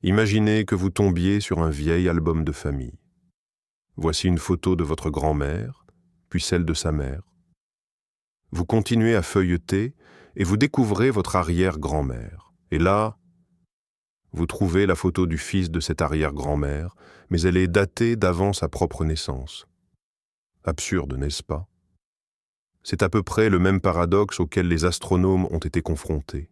Imaginez que vous tombiez sur un vieil album de famille. Voici une photo de votre grand-mère, puis celle de sa mère. Vous continuez à feuilleter et vous découvrez votre arrière-grand-mère. Et là, vous trouvez la photo du fils de cette arrière-grand-mère, mais elle est datée d'avant sa propre naissance. Absurde, n'est-ce pas? C'est à peu près le même paradoxe auquel les astronomes ont été confrontés.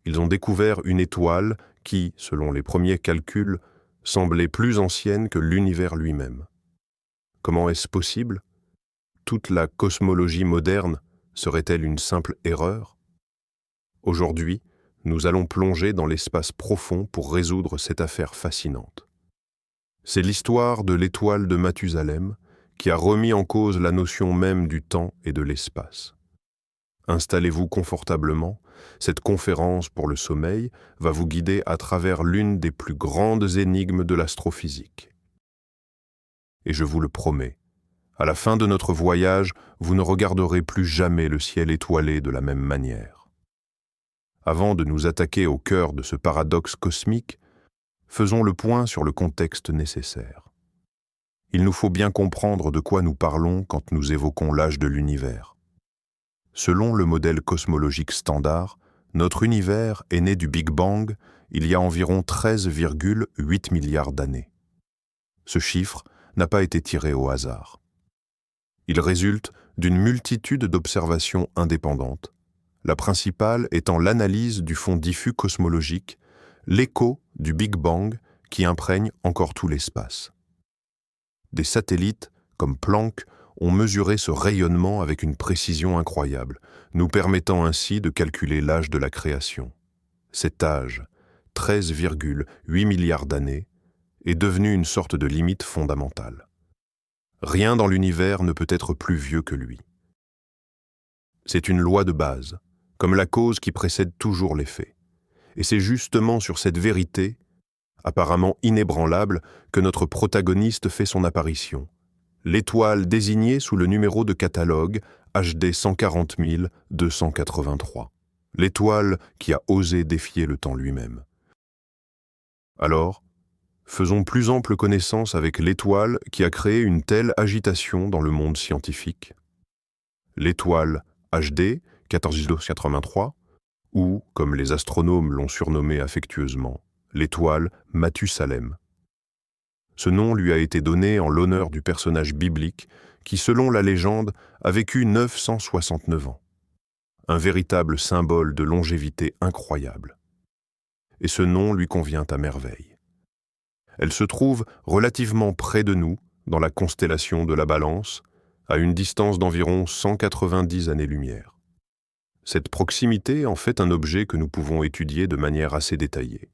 Ils ont découvert une étoile qui, selon les premiers calculs, semblait plus ancienne que l'univers lui-même. Comment est-ce possible? Toute la cosmologie moderne serait-elle une simple erreur? Aujourd'hui, nous allons plonger dans l'espace profond pour résoudre cette affaire fascinante. C'est l'histoire de l'étoile de Mathusalem qui a remis en cause la notion même du temps et de l'espace. Installez-vous confortablement, cette conférence pour le sommeil va vous guider à travers l'une des plus grandes énigmes de l'astrophysique. Et je vous le promets, à la fin de notre voyage, vous ne regarderez plus jamais le ciel étoilé de la même manière. Avant de nous attaquer au cœur de ce paradoxe cosmique, faisons le point sur le contexte nécessaire. Il nous faut bien comprendre de quoi nous parlons quand nous évoquons l'âge de l'univers. Selon le modèle cosmologique standard, notre univers est né du Big Bang il y a environ 13,8 milliards d'années. Ce chiffre n'a pas été tiré au hasard. Il résulte d'une multitude d'observations indépendantes, la principale étant l'analyse du fond diffus cosmologique, l'écho du Big Bang qui imprègne encore tout l'espace. Des satellites, comme Planck, ont mesuré ce rayonnement avec une précision incroyable, nous permettant ainsi de calculer l'âge de la création. Cet âge, 13,8 milliards d'années, est devenu une sorte de limite fondamentale. Rien dans l'univers ne peut être plus vieux que lui. C'est une loi de base, comme la cause qui précède toujours l'effet. Et c'est justement sur cette vérité, apparemment inébranlable, que notre protagoniste fait son apparition. L'étoile désignée sous le numéro de catalogue HD 140 283. L'étoile qui a osé défier le temps lui-même. Alors, faisons plus ample connaissance avec l'étoile qui a créé une telle agitation dans le monde scientifique. L'étoile HD 14283, ou, comme les astronomes l'ont surnommée affectueusement, l'étoile Mathusalem. Ce nom lui a été donné en l'honneur du personnage biblique qui, selon la légende, a vécu 969 ans. Un véritable symbole de longévité incroyable. Et ce nom lui convient à merveille. Elle se trouve relativement près de nous, dans la constellation de la Balance, à une distance d'environ 190 années-lumière. Cette proximité en fait un objet que nous pouvons étudier de manière assez détaillée.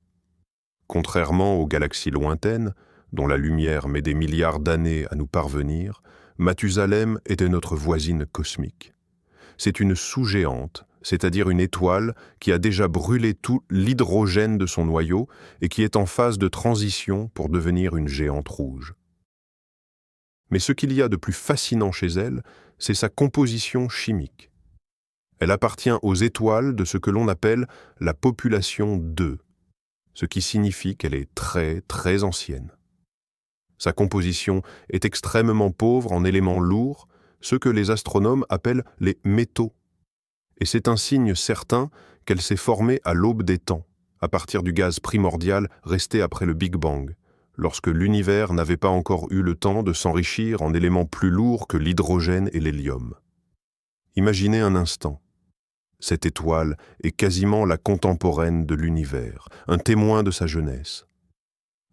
Contrairement aux galaxies lointaines, dont la lumière met des milliards d'années à nous parvenir, Mathusalem était notre voisine cosmique. C'est une sous-géante, c'est-à-dire une étoile qui a déjà brûlé tout l'hydrogène de son noyau et qui est en phase de transition pour devenir une géante rouge. Mais ce qu'il y a de plus fascinant chez elle, c'est sa composition chimique. Elle appartient aux étoiles de ce que l'on appelle la population 2, ce qui signifie qu'elle est très, très ancienne. Sa composition est extrêmement pauvre en éléments lourds, ceux que les astronomes appellent les métaux. Et c'est un signe certain qu'elle s'est formée à l'aube des temps, à partir du gaz primordial resté après le Big Bang, lorsque l'univers n'avait pas encore eu le temps de s'enrichir en éléments plus lourds que l'hydrogène et l'hélium. Imaginez un instant. Cette étoile est quasiment la contemporaine de l'univers, un témoin de sa jeunesse.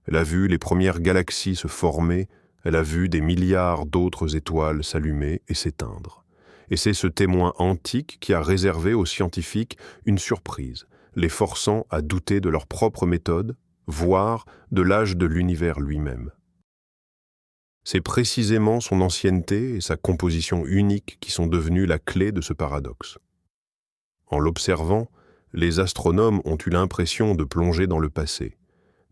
Elle a vu les premières galaxies se former, elle a vu des milliards d'autres étoiles s'allumer et s'éteindre. Et c'est ce témoin antique qui a réservé aux scientifiques une surprise, les forçant à douter de leur propre méthode, voire de l'âge de l'univers lui-même. C'est précisément son ancienneté et sa composition unique qui sont devenues la clé de ce paradoxe. En l'observant, les astronomes ont eu l'impression de plonger dans le passé.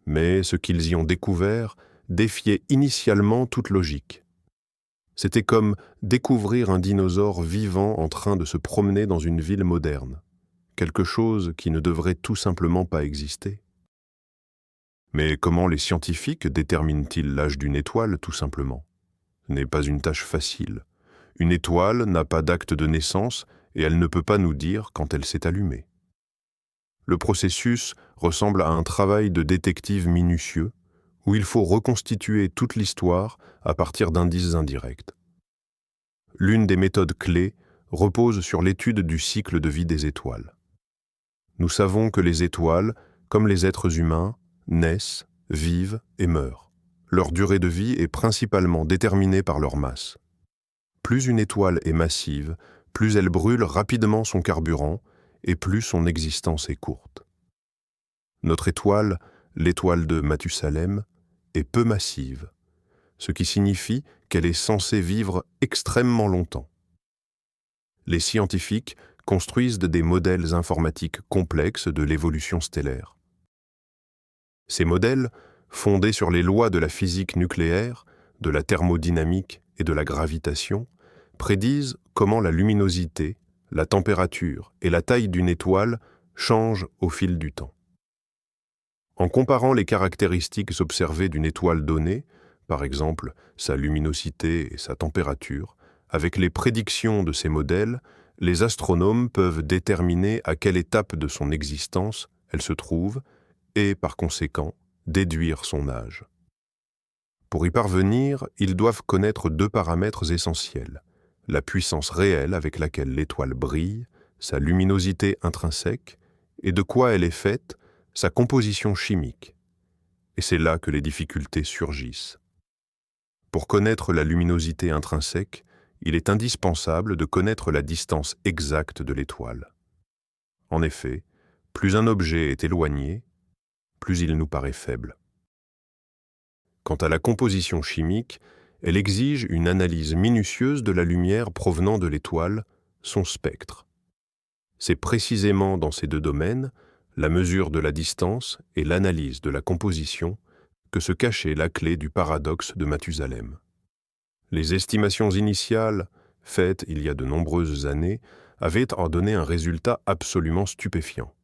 Mais ce qu'ils y ont découvert défiait initialement toute logique. C'était comme découvrir un dinosaure vivant en train de se promener dans une ville moderne, quelque chose qui ne devrait tout simplement pas exister. Mais comment les scientifiques déterminent-ils l'âge d'une étoile, tout simplement? Ce n'est pas une tâche facile. Une étoile n'a pas d'acte de naissance et elle ne peut pas nous dire quand elle s'est allumée. Le processus ressemble à un travail de détective minutieux où il faut reconstituer toute l'histoire à partir d'indices indirects. L'une des méthodes clés repose sur l'étude du cycle de vie des étoiles. Nous savons que les étoiles, comme les êtres humains, naissent, vivent et meurent. Leur durée de vie est principalement déterminée par leur masse. Plus une étoile est massive, plus elle brûle rapidement son carburant et plus son existence est courte. Notre étoile, l'étoile de Mathusalem, est peu massive, ce qui signifie qu'elle est censée vivre extrêmement longtemps. Les scientifiques construisent des modèles informatiques complexes de l'évolution stellaire. Ces modèles, fondés sur les lois de la physique nucléaire, de la thermodynamique et de la gravitation, prédisent comment la luminosité, la température et la taille d'une étoile changent au fil du temps. En comparant les caractéristiques observées d'une étoile donnée, par exemple sa luminosité et sa température, avec les prédictions de ces modèles, les astronomes peuvent déterminer à quelle étape de son existence elle se trouve et, par conséquent, déduire son âge. Pour y parvenir, ils doivent connaître deux paramètres essentiels: la puissance réelle avec laquelle l'étoile brille, sa luminosité intrinsèque, et de quoi elle est faite, sa composition chimique. Et c'est là que les difficultés surgissent. Pour connaître la luminosité intrinsèque, il est indispensable de connaître la distance exacte de l'étoile. En effet, plus un objet est éloigné, plus il nous paraît faible. Quant à la composition chimique, elle exige une analyse minutieuse de la lumière provenant de l'étoile, son spectre. C'est précisément dans ces deux domaines, la mesure de la distance et l'analyse de la composition, que se cachait la clé du paradoxe de Mathusalem. Les estimations initiales, faites il y a de nombreuses années, avaient en donné un résultat absolument stupéfiant.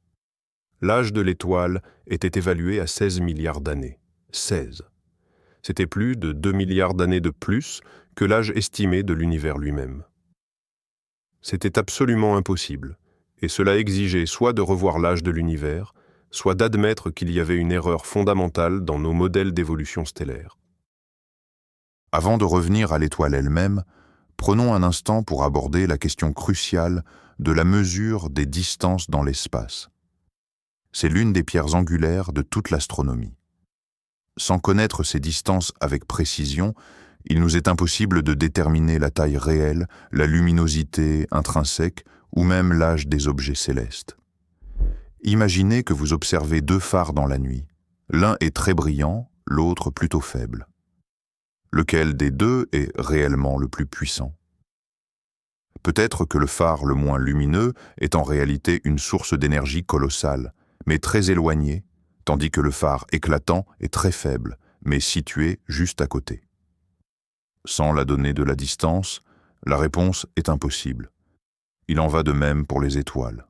L'âge de l'étoile était évalué à 16 milliards d'années. 16. C'était plus de 2 milliards d'années de plus que l'âge estimé de l'univers lui-même. C'était absolument impossible, et cela exigeait soit de revoir l'âge de l'univers, soit d'admettre qu'il y avait une erreur fondamentale dans nos modèles d'évolution stellaire. Avant de revenir à l'étoile elle-même, prenons un instant pour aborder la question cruciale de la mesure des distances dans l'espace. C'est l'une des pierres angulaires de toute l'astronomie. Sans connaître ces distances avec précision, il nous est impossible de déterminer la taille réelle, la luminosité intrinsèque ou même l'âge des objets célestes. Imaginez que vous observez deux phares dans la nuit. L'un est très brillant, l'autre plutôt faible. Lequel des deux est réellement le plus puissant? Peut-être que le phare le moins lumineux est en réalité une source d'énergie colossale, mais très éloignée, tandis que le phare éclatant est très faible, mais situé juste à côté. Sans la donnée de la distance, la réponse est impossible. Il en va de même pour les étoiles.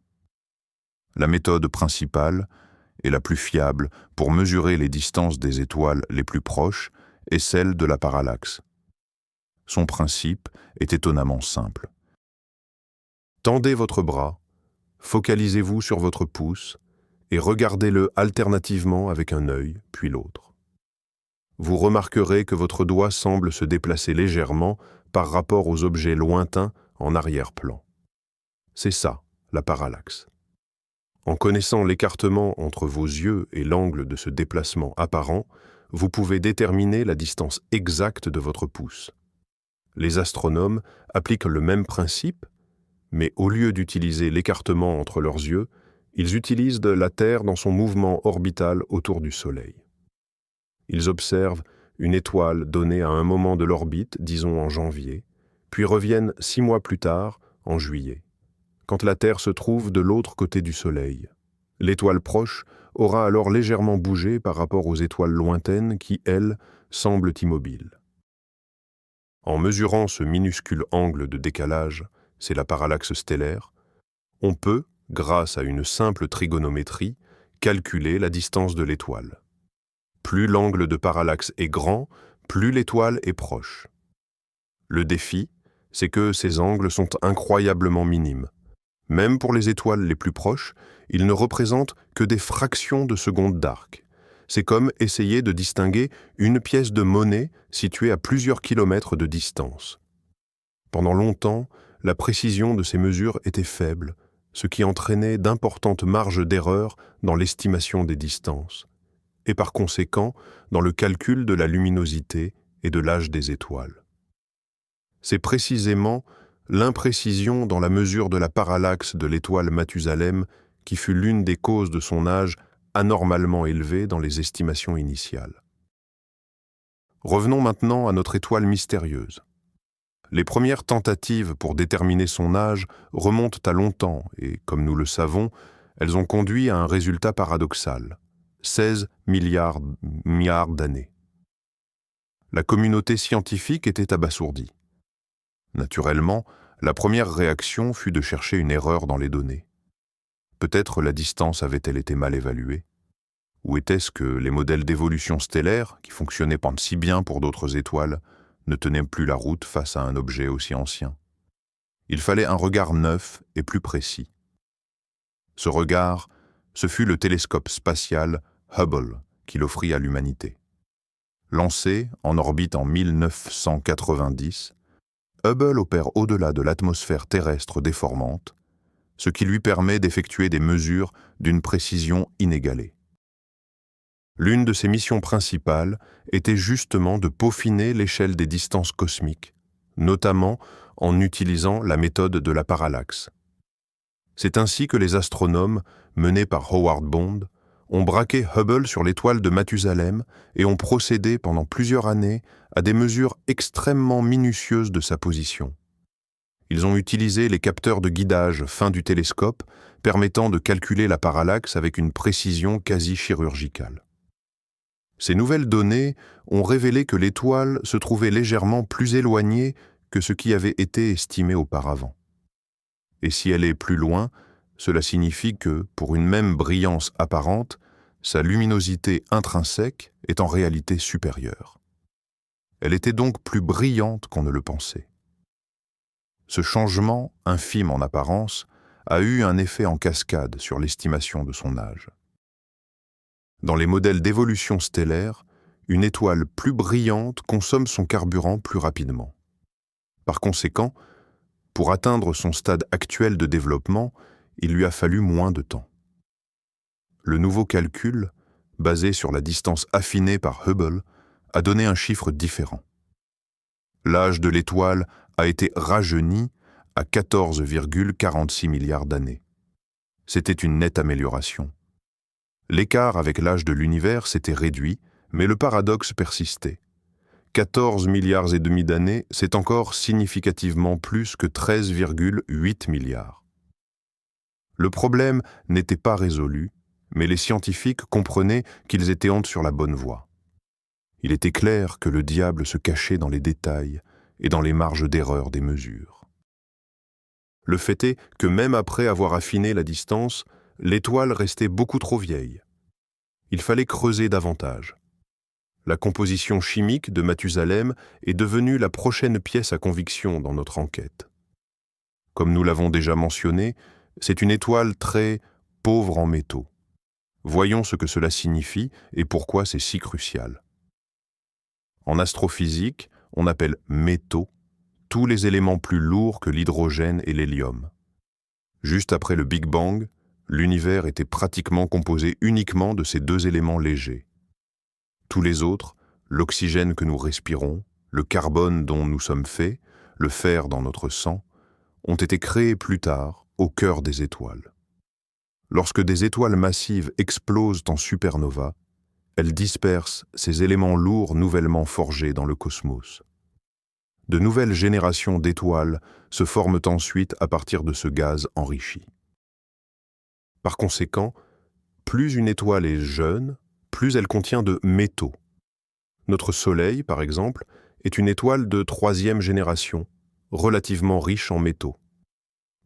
La méthode principale, et la plus fiable pour mesurer les distances des étoiles les plus proches, est celle de la parallaxe. Son principe est étonnamment simple. Tendez votre bras, focalisez-vous sur votre pouce et regardez-le alternativement avec un œil, puis l'autre. Vous remarquerez que votre doigt semble se déplacer légèrement par rapport aux objets lointains en arrière-plan. C'est ça, la parallaxe. En connaissant l'écartement entre vos yeux et l'angle de ce déplacement apparent, vous pouvez déterminer la distance exacte de votre pouce. Les astronomes appliquent le même principe, mais au lieu d'utiliser l'écartement entre leurs yeux, ils utilisent la Terre dans son mouvement orbital autour du Soleil. Ils observent une étoile donnée à un moment de l'orbite, disons en janvier, puis reviennent 6 mois plus tard, en juillet, quand la Terre se trouve de l'autre côté du Soleil. L'étoile proche aura alors légèrement bougé par rapport aux étoiles lointaines qui, elles, semblent immobiles. En mesurant ce minuscule angle de décalage, c'est la parallaxe stellaire, on peut, grâce à une simple trigonométrie, calculer la distance de l'étoile. Plus l'angle de parallaxe est grand, plus l'étoile est proche. Le défi, c'est que ces angles sont incroyablement minimes. Même pour les étoiles les plus proches, ils ne représentent que des fractions de secondes d'arc. C'est comme essayer de distinguer une pièce de monnaie située à plusieurs kilomètres de distance. Pendant longtemps, la précision de ces mesures était faible, ce qui entraînait d'importantes marges d'erreur dans l'estimation des distances, et par conséquent dans le calcul de la luminosité et de l'âge des étoiles. C'est précisément l'imprécision dans la mesure de la parallaxe de l'étoile Mathusalem qui fut l'une des causes de son âge anormalement élevé dans les estimations initiales. Revenons maintenant à notre étoile mystérieuse. Les premières tentatives pour déterminer son âge remontent à longtemps et, comme nous le savons, elles ont conduit à un résultat paradoxal, 16 milliards d'années. La communauté scientifique était abasourdie. Naturellement, la première réaction fut de chercher une erreur dans les données. Peut-être la distance avait-elle été mal évaluée? Ou était-ce que les modèles d'évolution stellaire, qui fonctionnaient si bien pour d'autres étoiles, ne tenaient plus la route face à un objet aussi ancien? Il fallait un regard neuf et plus précis. Ce regard, ce fut le télescope spatial Hubble qui l'offrit à l'humanité. Lancé en orbite en 1990, Hubble opère au-delà de l'atmosphère terrestre déformante, ce qui lui permet d'effectuer des mesures d'une précision inégalée. L'une de ses missions principales était justement de peaufiner l'échelle des distances cosmiques, notamment en utilisant la méthode de la parallaxe. C'est ainsi que les astronomes, menés par Howard Bond, ont braqué Hubble sur l'étoile de Mathusalem et ont procédé pendant plusieurs années à des mesures extrêmement minutieuses de sa position. Ils ont utilisé les capteurs de guidage fins du télescope, permettant de calculer la parallaxe avec une précision quasi chirurgicale. Ces nouvelles données ont révélé que l'étoile se trouvait légèrement plus éloignée que ce qui avait été estimé auparavant. Et si elle est plus loin, cela signifie que, pour une même brillance apparente, sa luminosité intrinsèque est en réalité supérieure. Elle était donc plus brillante qu'on ne le pensait. Ce changement, infime en apparence, a eu un effet en cascade sur l'estimation de son âge. Dans les modèles d'évolution stellaire, une étoile plus brillante consomme son carburant plus rapidement. Par conséquent, pour atteindre son stade actuel de développement, il lui a fallu moins de temps. Le nouveau calcul, basé sur la distance affinée par Hubble, a donné un chiffre différent. L'âge de l'étoile a été rajeuni à 14,46 milliards d'années. C'était une nette amélioration. L'écart avec l'âge de l'univers s'était réduit, mais le paradoxe persistait. 14 milliards et demi d'années, c'est encore significativement plus que 13,8 milliards. Le problème n'était pas résolu, mais les scientifiques comprenaient qu'ils étaient sur la bonne voie. Il était clair que le diable se cachait dans les détails et dans les marges d'erreur des mesures. Le fait est que même après avoir affiné la distance, l'étoile restait beaucoup trop vieille. Il fallait creuser davantage. La composition chimique de Mathusalem est devenue la prochaine pièce à conviction dans notre enquête. Comme nous l'avons déjà mentionné, c'est une étoile très pauvre en métaux. Voyons ce que cela signifie et pourquoi c'est si crucial. En astrophysique, on appelle métaux tous les éléments plus lourds que l'hydrogène et l'hélium. Juste après le Big Bang, l'univers était pratiquement composé uniquement de ces deux éléments légers. Tous les autres, l'oxygène que nous respirons, le carbone dont nous sommes faits, le fer dans notre sang, ont été créés plus tard au cœur des étoiles. Lorsque des étoiles massives explosent en supernova, elles dispersent ces éléments lourds nouvellement forgés dans le cosmos. De nouvelles générations d'étoiles se forment ensuite à partir de ce gaz enrichi. Par conséquent, plus une étoile est jeune, plus elle contient de métaux. Notre Soleil, par exemple, est une étoile de 3e génération, relativement riche en métaux.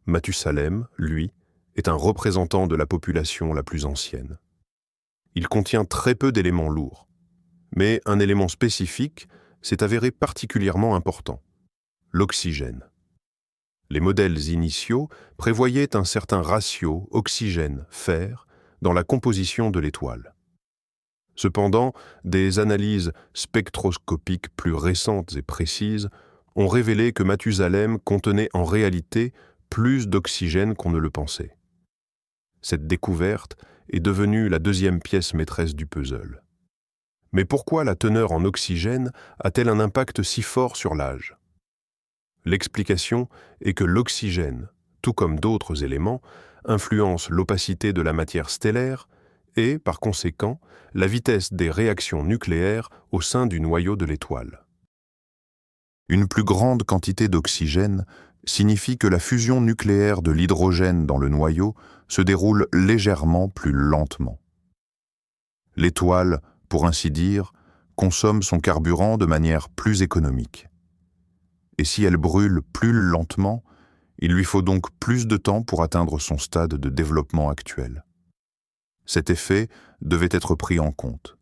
Mathusalem, lui, est un représentant de la population la plus ancienne. Il contient très peu d'éléments lourds, Mais un élément spécifique s'est avéré particulièrement important: l'oxygène. Les modèles initiaux prévoyaient un certain ratio oxygène-fer dans la composition de l'étoile. Cependant, des analyses spectroscopiques plus récentes et précises ont révélé que Mathusalem contenait en réalité plus d'oxygène qu'on ne le pensait. Cette découverte est devenue la deuxième pièce maîtresse du puzzle. Mais pourquoi la teneur en oxygène a-t-elle un impact si fort sur l'âge? L'explication est que l'oxygène, tout comme d'autres éléments, influence l'opacité de la matière stellaire et, par conséquent, la vitesse des réactions nucléaires au sein du noyau de l'étoile. Une plus grande quantité d'oxygène signifie que la fusion nucléaire de l'hydrogène dans le noyau se déroule légèrement plus lentement. L'étoile, pour ainsi dire, consomme son carburant de manière plus économique. Et si elle brûle plus lentement, il lui faut donc plus de temps pour atteindre son stade de développement actuel. Cet effet devait être pris en compte.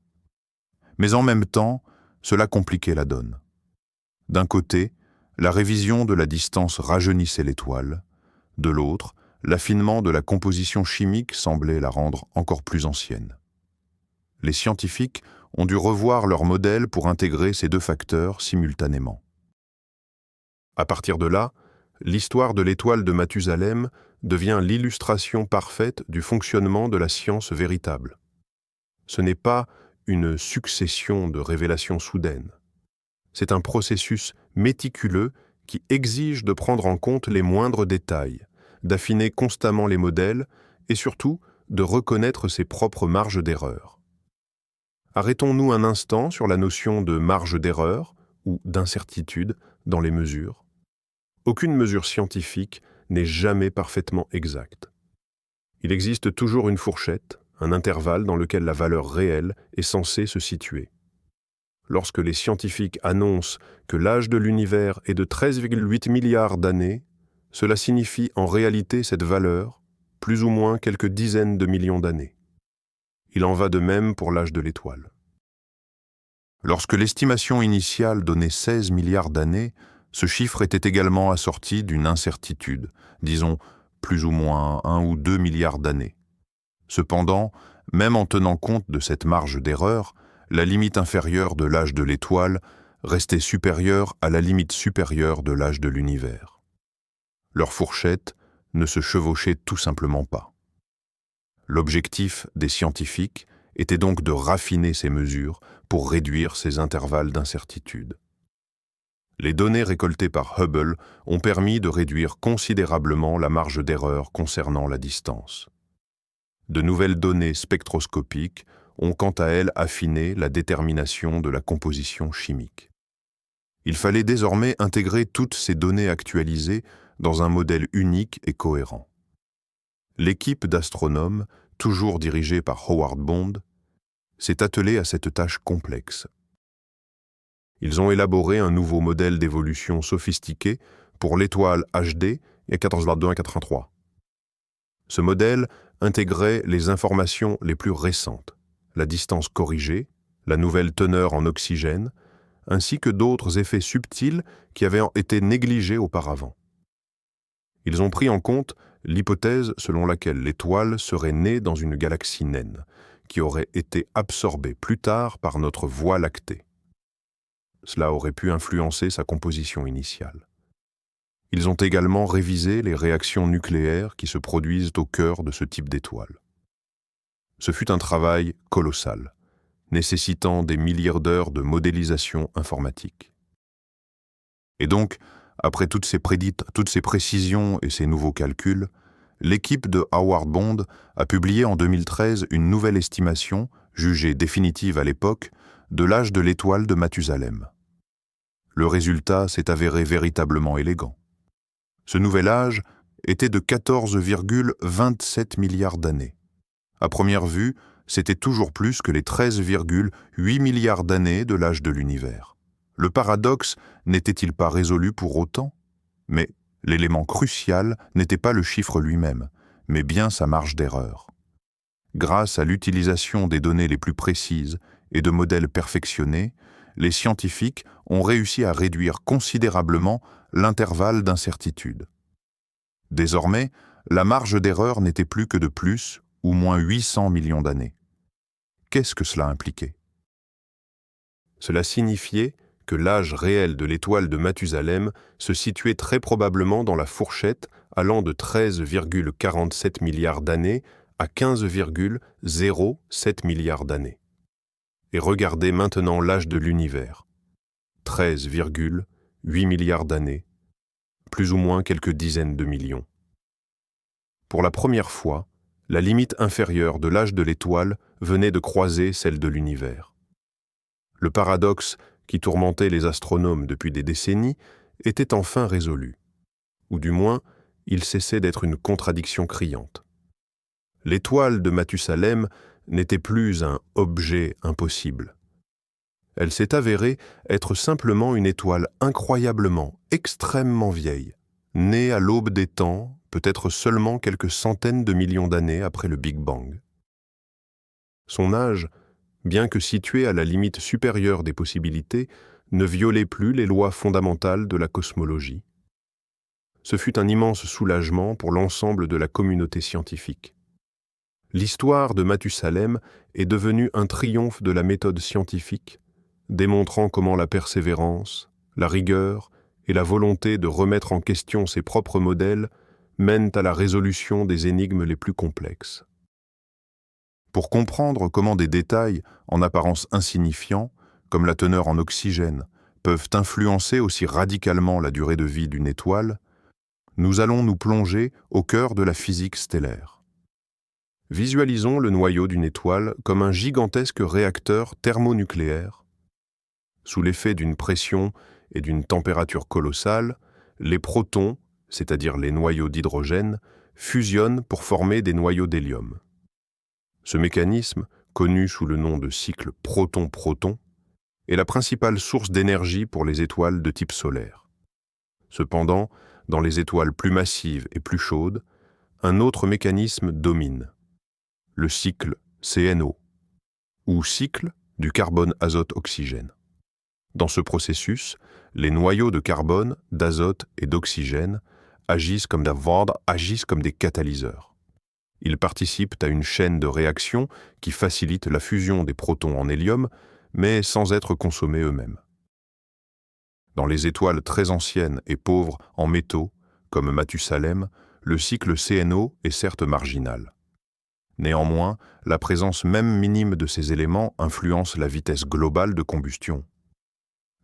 Mais en même temps, cela compliquait la donne. D'un côté, la révision de la distance rajeunissait l'étoile, de l'autre, l'affinement de la composition chimique semblait la rendre encore plus ancienne. Les scientifiques ont dû revoir leur modèle pour intégrer ces deux facteurs simultanément. À partir de là, l'histoire de l'étoile de Mathusalem devient l'illustration parfaite du fonctionnement de la science véritable. Ce n'est pas une succession de révélations soudaines. C'est un processus méticuleux qui exige de prendre en compte les moindres détails, d'affiner constamment les modèles et surtout de reconnaître ses propres marges d'erreur. Arrêtons-nous un instant sur la notion de marge d'erreur ou d'incertitude dans les mesures. Aucune mesure scientifique n'est jamais parfaitement exacte. Il existe toujours une fourchette, un intervalle dans lequel la valeur réelle est censée se situer. Lorsque les scientifiques annoncent que l'âge de l'univers est de 13,8 milliards d'années, cela signifie en réalité cette valeur, plus ou moins quelques dizaines de millions d'années. Il en va de même pour l'âge de l'étoile. Lorsque l'estimation initiale donnait 16 milliards d'années, ce chiffre était également assorti d'une incertitude, disons plus ou moins 1 ou 2 milliards d'années. Cependant, même en tenant compte de cette marge d'erreur, la limite inférieure de l'âge de l'étoile restait supérieure à la limite supérieure de l'âge de l'univers. Leur fourchette ne se chevauchait tout simplement pas. L'objectif des scientifiques était donc de raffiner ces mesures pour réduire ces intervalles d'incertitude. Les données récoltées par Hubble ont permis de réduire considérablement la marge d'erreur concernant la distance. De nouvelles données spectroscopiques ont quant à elles affiné la détermination de la composition chimique. Il fallait désormais intégrer toutes ces données actualisées dans un modèle unique et cohérent. L'équipe d'astronomes, toujours dirigée par Howard Bond, s'est attelée à cette tâche complexe. Ils ont élaboré un nouveau modèle d'évolution sophistiqué pour l'étoile HD et 14,283. Ce modèle intégrait les informations les plus récentes, la distance corrigée, la nouvelle teneur en oxygène, ainsi que d'autres effets subtils qui avaient été négligés auparavant. Ils ont pris en compte l'hypothèse selon laquelle l'étoile serait née dans une galaxie naine, qui aurait été absorbée plus tard par notre Voie lactée. Cela aurait pu influencer sa composition initiale. Ils ont également révisé les réactions nucléaires qui se produisent au cœur de ce type d'étoile. Ce fut un travail colossal, nécessitant des milliers d'heures de modélisation informatique. Et donc, après toutes ces précisions et ces nouveaux calculs, l'équipe de Howard Bond a publié en 2013 une nouvelle estimation, jugée définitive à l'époque, de l'âge de l'étoile de Mathusalem. Le résultat s'est avéré véritablement élégant. Ce nouvel âge était de 14,27 milliards d'années. À première vue, c'était toujours plus que les 13,8 milliards d'années de l'âge de l'univers. Le paradoxe n'était-il pas résolu pour autant? Mais l'élément crucial n'était pas le chiffre lui-même, mais bien sa marge d'erreur. Grâce à l'utilisation des données les plus précises et de modèles perfectionnés, les scientifiques ont réussi à réduire considérablement l'intervalle d'incertitude. Désormais, la marge d'erreur n'était plus que de plus ou moins 800 millions d'années. Qu'est-ce que cela impliquait? Cela signifiait que l'âge réel de l'étoile de Mathusalem se situait très probablement dans la fourchette allant de 13,47 milliards d'années à 15,07 milliards d'années. Et regardez maintenant l'âge de l'univers. 13,8 milliards d'années, plus ou moins quelques dizaines de millions. Pour la première fois, la limite inférieure de l'âge de l'étoile venait de croiser celle de l'univers. Le paradoxe qui tourmentait les astronomes depuis des décennies était enfin résolu, ou du moins, il cessait d'être une contradiction criante. L'étoile de Mathusalem n'était plus un objet impossible. Elle s'est avérée être simplement une étoile incroyablement, extrêmement vieille, née à l'aube des temps, peut-être seulement quelques centaines de millions d'années après le Big Bang. Son âge, bien que situé à la limite supérieure des possibilités, ne violait plus les lois fondamentales de la cosmologie. Ce fut un immense soulagement pour l'ensemble de la communauté scientifique. L'histoire de Mathusalem est devenue un triomphe de la méthode scientifique, démontrant comment la persévérance, la rigueur et la volonté de remettre en question ses propres modèles mènent à la résolution des énigmes les plus complexes. Pour comprendre comment des détails, en apparence insignifiants, comme la teneur en oxygène, peuvent influencer aussi radicalement la durée de vie d'une étoile, nous allons nous plonger au cœur de la physique stellaire. Visualisons le noyau d'une étoile comme un gigantesque réacteur thermonucléaire. Sous l'effet d'une pression et d'une température colossale, les protons, c'est-à-dire les noyaux d'hydrogène, fusionnent pour former des noyaux d'hélium. Ce mécanisme, connu sous le nom de cycle proton-proton, est la principale source d'énergie pour les étoiles de type solaire. Cependant, dans les étoiles plus massives et plus chaudes, un autre mécanisme domine, le cycle CNO, ou cycle du carbone-azote-oxygène. Dans ce processus, les noyaux de carbone, d'azote et d'oxygène agissent comme des catalyseurs. Ils participent à une chaîne de réactions qui facilite la fusion des protons en hélium, mais sans être consommés eux-mêmes. Dans les étoiles très anciennes et pauvres en métaux, comme Mathusalem, le cycle CNO est certes marginal. Néanmoins, la présence même minime de ces éléments influence la vitesse globale de combustion.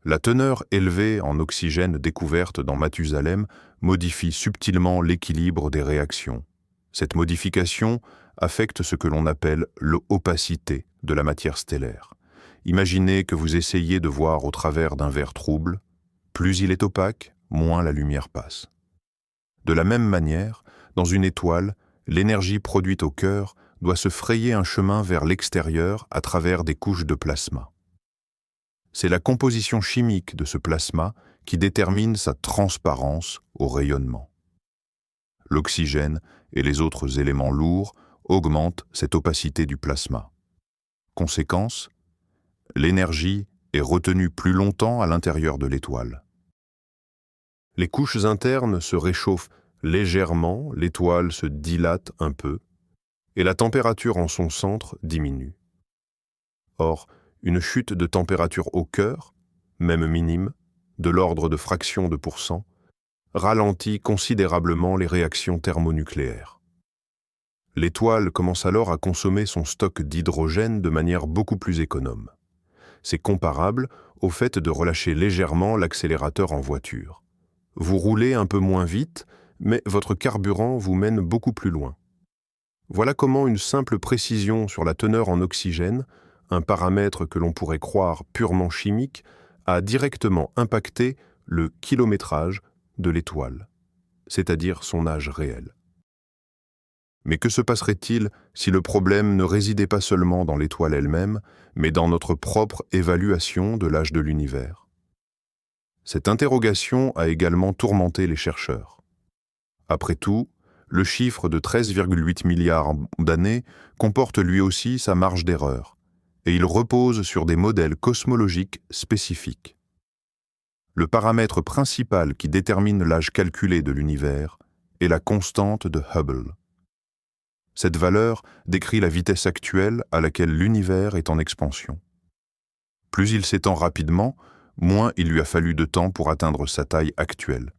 La teneur élevée en oxygène découverte dans Mathusalem modifie subtilement l'équilibre des réactions. Cette modification affecte ce que l'on appelle l'opacité de la matière stellaire. Imaginez que vous essayez de voir au travers d'un verre trouble. Plus il est opaque, moins la lumière passe. De la même manière, dans une étoile, l'énergie produite au cœur doit se frayer un chemin vers l'extérieur à travers des couches de plasma. C'est la composition chimique de ce plasma qui détermine sa transparence au rayonnement. L'oxygène et les autres éléments lourds augmentent cette opacité du plasma. Conséquence, l'énergie est retenue plus longtemps à l'intérieur de l'étoile. Les couches internes se réchauffent légèrement, l'étoile se dilate un peu, et la température en son centre diminue. Or, une chute de température au cœur, même minime, de l'ordre de fractions de %, ralentit considérablement les réactions thermonucléaires. L'étoile commence alors à consommer son stock d'hydrogène de manière beaucoup plus économe. C'est comparable au fait de relâcher légèrement l'accélérateur en voiture. Vous roulez un peu moins vite, mais votre carburant vous mène beaucoup plus loin. Voilà comment une simple précision sur la teneur en oxygène, un paramètre que l'on pourrait croire purement chimique, a directement impacté le kilométrage de l'étoile, c'est-à-dire son âge réel. Mais que se passerait-il si le problème ne résidait pas seulement dans l'étoile elle-même, mais dans notre propre évaluation de l'âge de l'univers? Cette interrogation a également tourmenté les chercheurs. Après tout, le chiffre de 13,8 milliards d'années comporte lui aussi sa marge d'erreur, et il repose sur des modèles cosmologiques spécifiques. Le paramètre principal qui détermine l'âge calculé de l'univers est la constante de Hubble. Cette valeur décrit la vitesse actuelle à laquelle l'univers est en expansion. Plus il s'étend rapidement, moins il lui a fallu de temps pour atteindre sa taille actuelle,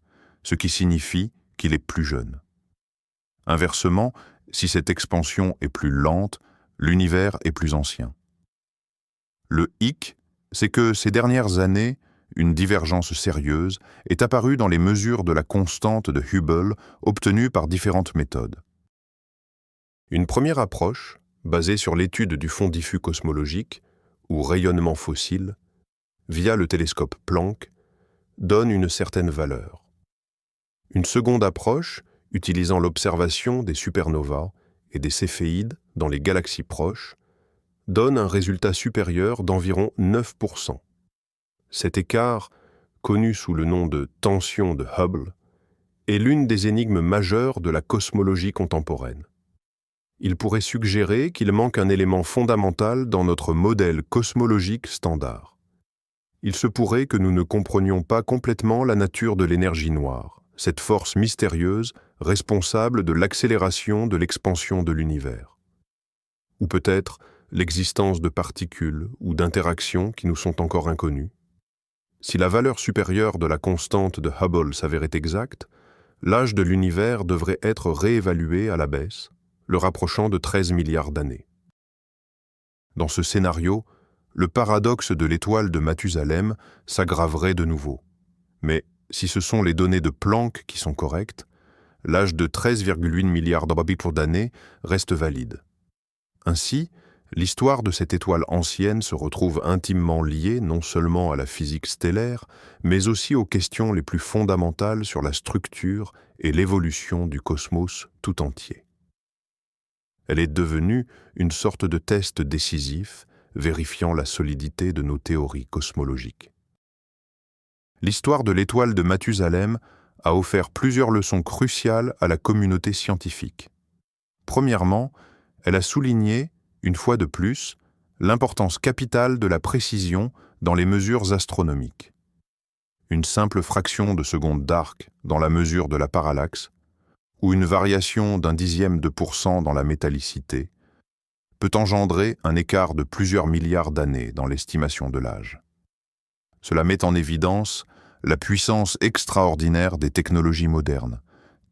ce qui signifie qu'il est plus jeune. Inversement, si cette expansion est plus lente, l'univers est plus ancien. Le hic, c'est que ces dernières années, une divergence sérieuse est apparue dans les mesures de la constante de Hubble obtenues par différentes méthodes. Une première approche, basée sur l'étude du fond diffus cosmologique, ou rayonnement fossile, via le télescope Planck, donne une certaine valeur. Une seconde approche, utilisant l'observation des supernovas et des céphéides dans les galaxies proches, donne un résultat supérieur d'environ 9%. Cet écart, connu sous le nom de tension de Hubble, est l'une des énigmes majeures de la cosmologie contemporaine. Il pourrait suggérer qu'il manque un élément fondamental dans notre modèle cosmologique standard. Il se pourrait que nous ne comprenions pas complètement la nature de l'énergie noire, cette force mystérieuse responsable de l'accélération de l'expansion de l'univers. Ou peut-être l'existence de particules ou d'interactions qui nous sont encore inconnues. Si la valeur supérieure de la constante de Hubble s'avérait exacte, l'âge de l'univers devrait être réévalué à la baisse, le rapprochant de 13 milliards d'années. Dans ce scénario, le paradoxe de l'étoile de Mathusalem s'aggraverait de nouveau. Mais si ce sont les données de Planck qui sont correctes, l'âge de 13,8 milliards d'années reste valide. Ainsi, l'histoire de cette étoile ancienne se retrouve intimement liée non seulement à la physique stellaire, mais aussi aux questions les plus fondamentales sur la structure et l'évolution du cosmos tout entier. Elle est devenue une sorte de test décisif, vérifiant la solidité de nos théories cosmologiques. L'histoire de l'étoile de Mathusalem a offert plusieurs leçons cruciales à la communauté scientifique. Premièrement, elle a souligné, une fois de plus, l'importance capitale de la précision dans les mesures astronomiques. Une simple fraction de seconde d'arc dans la mesure de la parallaxe, ou une variation d'0,1% dans la métallicité, peut engendrer un écart de plusieurs milliards d'années dans l'estimation de l'âge. Cela met en évidence la puissance extraordinaire des technologies modernes,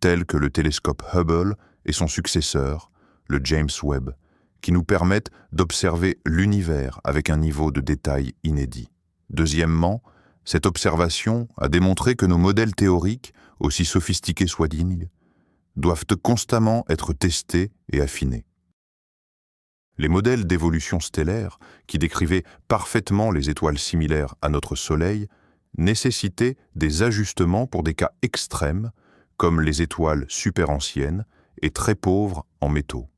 telles que le télescope Hubble et son successeur, le James Webb, qui nous permettent d'observer l'univers avec un niveau de détail inédit. Deuxièmement, cette observation a démontré que nos modèles théoriques, aussi sophistiqués soient-ils, doivent constamment être testés et affinés. Les modèles d'évolution stellaire, qui décrivaient parfaitement les étoiles similaires à notre Soleil, nécessitaient des ajustements pour des cas extrêmes, comme les étoiles super anciennes et très pauvres en métaux.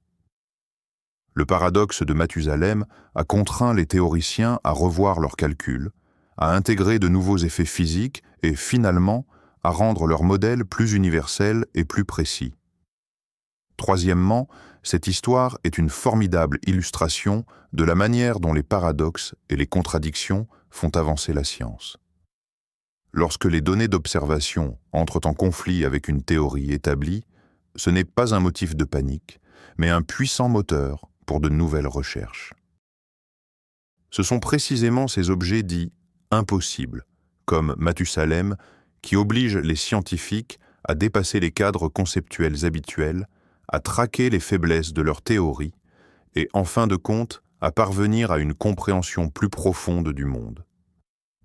Le paradoxe de Mathusalem a contraint les théoriciens à revoir leurs calculs, à intégrer de nouveaux effets physiques et, finalement, à rendre leurs modèles plus universels et plus précis. Troisièmement, cette histoire est une formidable illustration de la manière dont les paradoxes et les contradictions font avancer la science. Lorsque les données d'observation entrent en conflit avec une théorie établie, ce n'est pas un motif de panique, mais un puissant moteur pour de nouvelles recherches. Ce sont précisément ces objets dits impossibles, comme Mathusalem, qui obligent les scientifiques à dépasser les cadres conceptuels habituels, à traquer les faiblesses de leurs théories et, en fin de compte, à parvenir à une compréhension plus profonde du monde.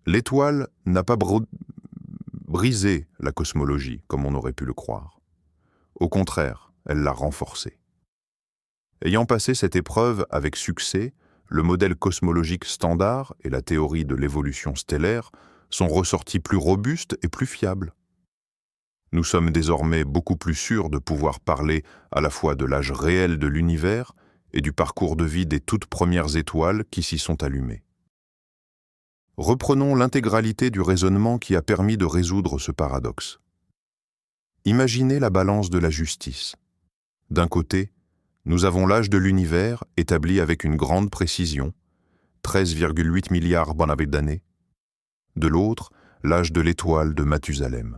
L'étoile n'a pas brisé la cosmologie, comme on aurait pu le croire. Au contraire, elle l'a renforcée. Ayant passé cette épreuve avec succès, le modèle cosmologique standard et la théorie de l'évolution stellaire sont ressortis plus robustes et plus fiables. Nous sommes désormais beaucoup plus sûrs de pouvoir parler à la fois de l'âge réel de l'univers et du parcours de vie des toutes premières étoiles qui s'y sont allumées. Reprenons l'intégralité du raisonnement qui a permis de résoudre ce paradoxe. Imaginez la balance de la justice. D'un côté, nous avons l'âge de l'univers établi avec une grande précision, 13,8 milliards d'années. De l'autre, l'âge de l'étoile de Mathusalem.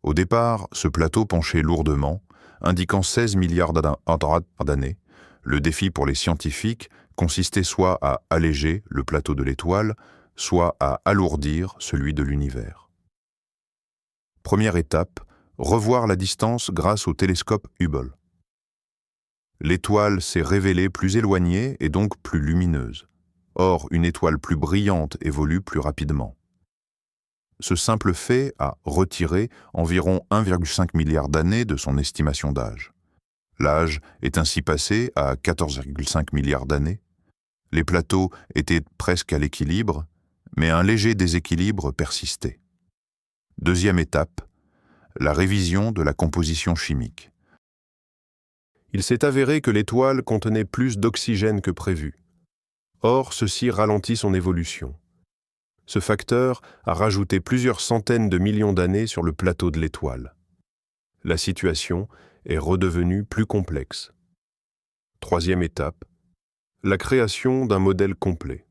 Au départ, ce plateau penchait lourdement, indiquant 16 milliards d'années. Le défi pour les scientifiques consistait soit à alléger le plateau de l'étoile, soit à alourdir celui de l'univers. Première étape, revoir la distance grâce au télescope Hubble. L'étoile s'est révélée plus éloignée et donc plus lumineuse. Or, une étoile plus brillante évolue plus rapidement. Ce simple fait a retiré environ 1,5 milliard d'années de son estimation d'âge. L'âge est ainsi passé à 14,5 milliards d'années. Les plateaux étaient presque à l'équilibre, mais un léger déséquilibre persistait. Deuxième étape, la révision de la composition chimique. Il s'est avéré que l'étoile contenait plus d'oxygène que prévu. Or, ceci ralentit son évolution. Ce facteur a rajouté plusieurs centaines de millions d'années sur le plateau de l'étoile. La situation est redevenue plus complexe. Troisième étape, la création d'un modèle complet.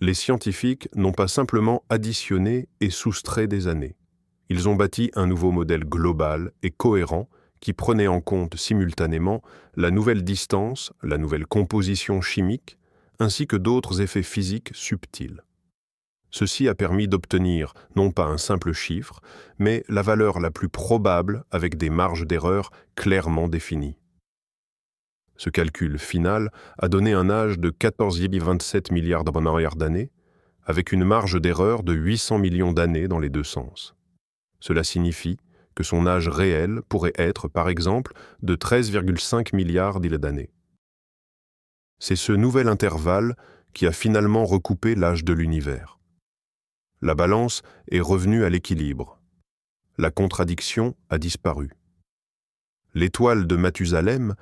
Les scientifiques n'ont pas simplement additionné et soustrait des années. Ils ont bâti un nouveau modèle global et cohérent qui prenait en compte simultanément la nouvelle distance, la nouvelle composition chimique, ainsi que d'autres effets physiques subtils. Ceci a permis d'obtenir non pas un simple chiffre, mais la valeur la plus probable avec des marges d'erreur clairement définies. Ce calcul final a donné un âge de 14,27 milliards d'années, avec une marge d'erreur de 800 millions d'années dans les deux sens. Cela signifie que son âge réel pourrait être, par exemple, de 13,5 milliards d'années. C'est ce nouvel intervalle qui a finalement recoupé l'âge de l'univers. La balance est revenue à l'équilibre. La contradiction a disparu. L'étoile de Mathusalem,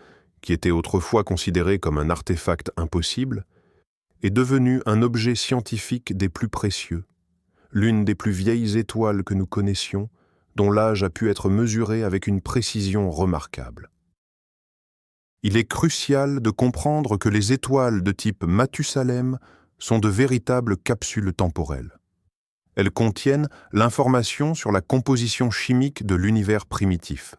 qui était autrefois considérée comme un artefact impossible, est devenue un objet scientifique des plus précieux, l'une des plus vieilles étoiles que nous connaissions, dont l'âge a pu être mesuré avec une précision remarquable. Il est crucial de comprendre que les étoiles de type Mathusalem sont de véritables capsules temporelles. Elles contiennent l'information sur la composition chimique de l'univers primitif.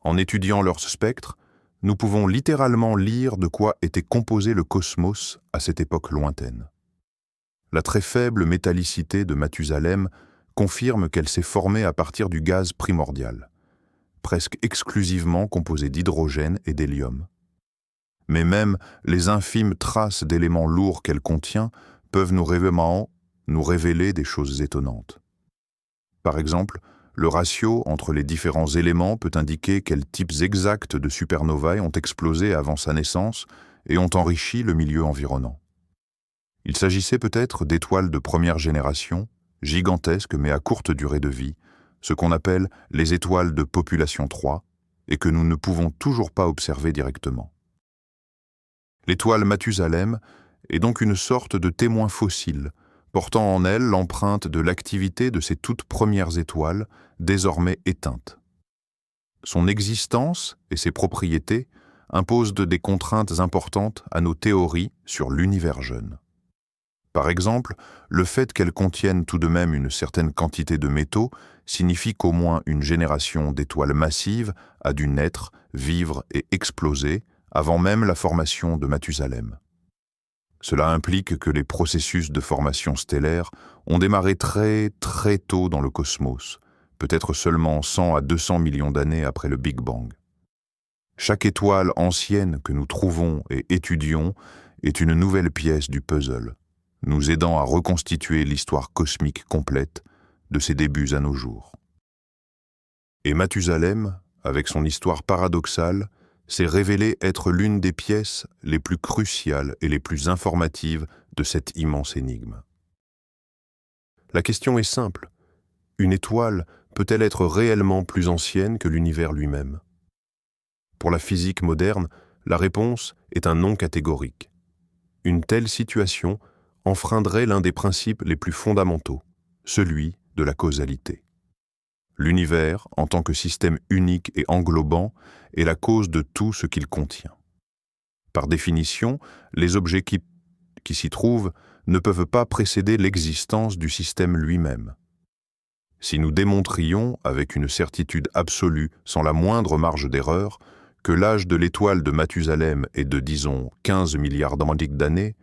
En étudiant leur spectre, nous pouvons littéralement lire de quoi était composé le cosmos à cette époque lointaine. La très faible métallicité de Mathusalem confirme qu'elle s'est formée à partir du gaz primordial, presque exclusivement composé d'hydrogène et d'hélium. Mais même les infimes traces d'éléments lourds qu'elle contient peuvent nous révéler des choses étonnantes. Par exemple, le ratio entre les différents éléments peut indiquer quels types exacts de supernovae ont explosé avant sa naissance et ont enrichi le milieu environnant. Il s'agissait peut-être d'étoiles de première génération, gigantesques mais à courte durée de vie, ce qu'on appelle les étoiles de population 3, et que nous ne pouvons toujours pas observer directement. L'étoile Mathusalem est donc une sorte de témoin fossile, portant en elle l'empreinte de l'activité de ces toutes premières étoiles, désormais éteintes. Son existence et ses propriétés imposent des contraintes importantes à nos théories sur l'univers jeune. Par exemple, le fait qu'elle contienne tout de même une certaine quantité de métaux signifie qu'au moins une génération d'étoiles massives a dû naître, vivre et exploser avant même la formation de Mathusalem. Cela implique que les processus de formation stellaire ont démarré très tôt dans le cosmos, peut-être seulement 100 à 200 millions d'années après le Big Bang. Chaque étoile ancienne que nous trouvons et étudions est une nouvelle pièce du puzzle, nous aidant à reconstituer l'histoire cosmique complète de ses débuts à nos jours. Et Mathusalem, avec son histoire paradoxale, s'est révélé être l'une des pièces les plus cruciales et les plus informatives de cette immense énigme. La question est simple. Une étoile peut-elle être réellement plus ancienne que l'univers lui-même? Pour la physique moderne, la réponse est un non catégorique. Une telle situation enfreindrait l'un des principes les plus fondamentaux, celui de la causalité. L'univers, en tant que système unique et englobant, est la cause de tout ce qu'il contient. Par définition, les objets qui qui s'y trouvent ne peuvent pas précéder l'existence du système lui-même. Si nous démontrions, avec une certitude absolue, sans la moindre marge d'erreur, que l'âge de l'étoile de Mathusalem est de, disons, 15 milliards d'années,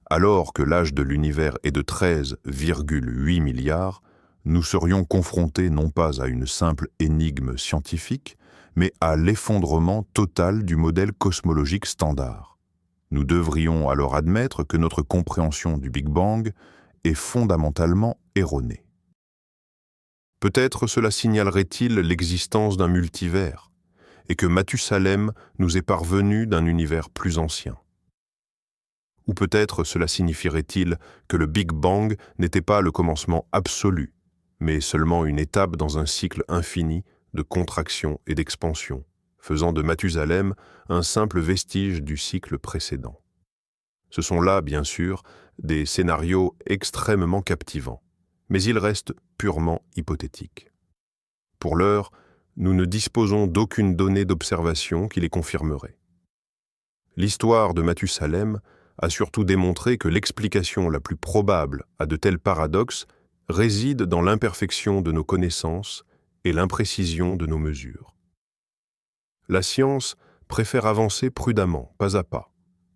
alors que l'âge de l'univers est de 13,8 milliards, nous serions confrontés non pas à une simple énigme scientifique, mais à l'effondrement total du modèle cosmologique standard. Nous devrions alors admettre que notre compréhension du Big Bang est fondamentalement erronée. Peut-être cela signalerait-il l'existence d'un multivers, et que Mathusalem nous est parvenu d'un univers plus ancien. Ou peut-être cela signifierait-il que le Big Bang n'était pas le commencement absolu, mais seulement une étape dans un cycle infini de contraction et d'expansion, faisant de Mathusalem un simple vestige du cycle précédent. Ce sont là, bien sûr, des scénarios extrêmement captivants, mais ils restent purement hypothétiques. Pour l'heure, nous ne disposons d'aucune donnée d'observation qui les confirmerait. L'histoire de Mathusalem a surtout démontré que l'explication la plus probable à de tels paradoxes réside dans l'imperfection de nos connaissances et l'imprécision de nos mesures. La science préfère avancer prudemment, pas à pas,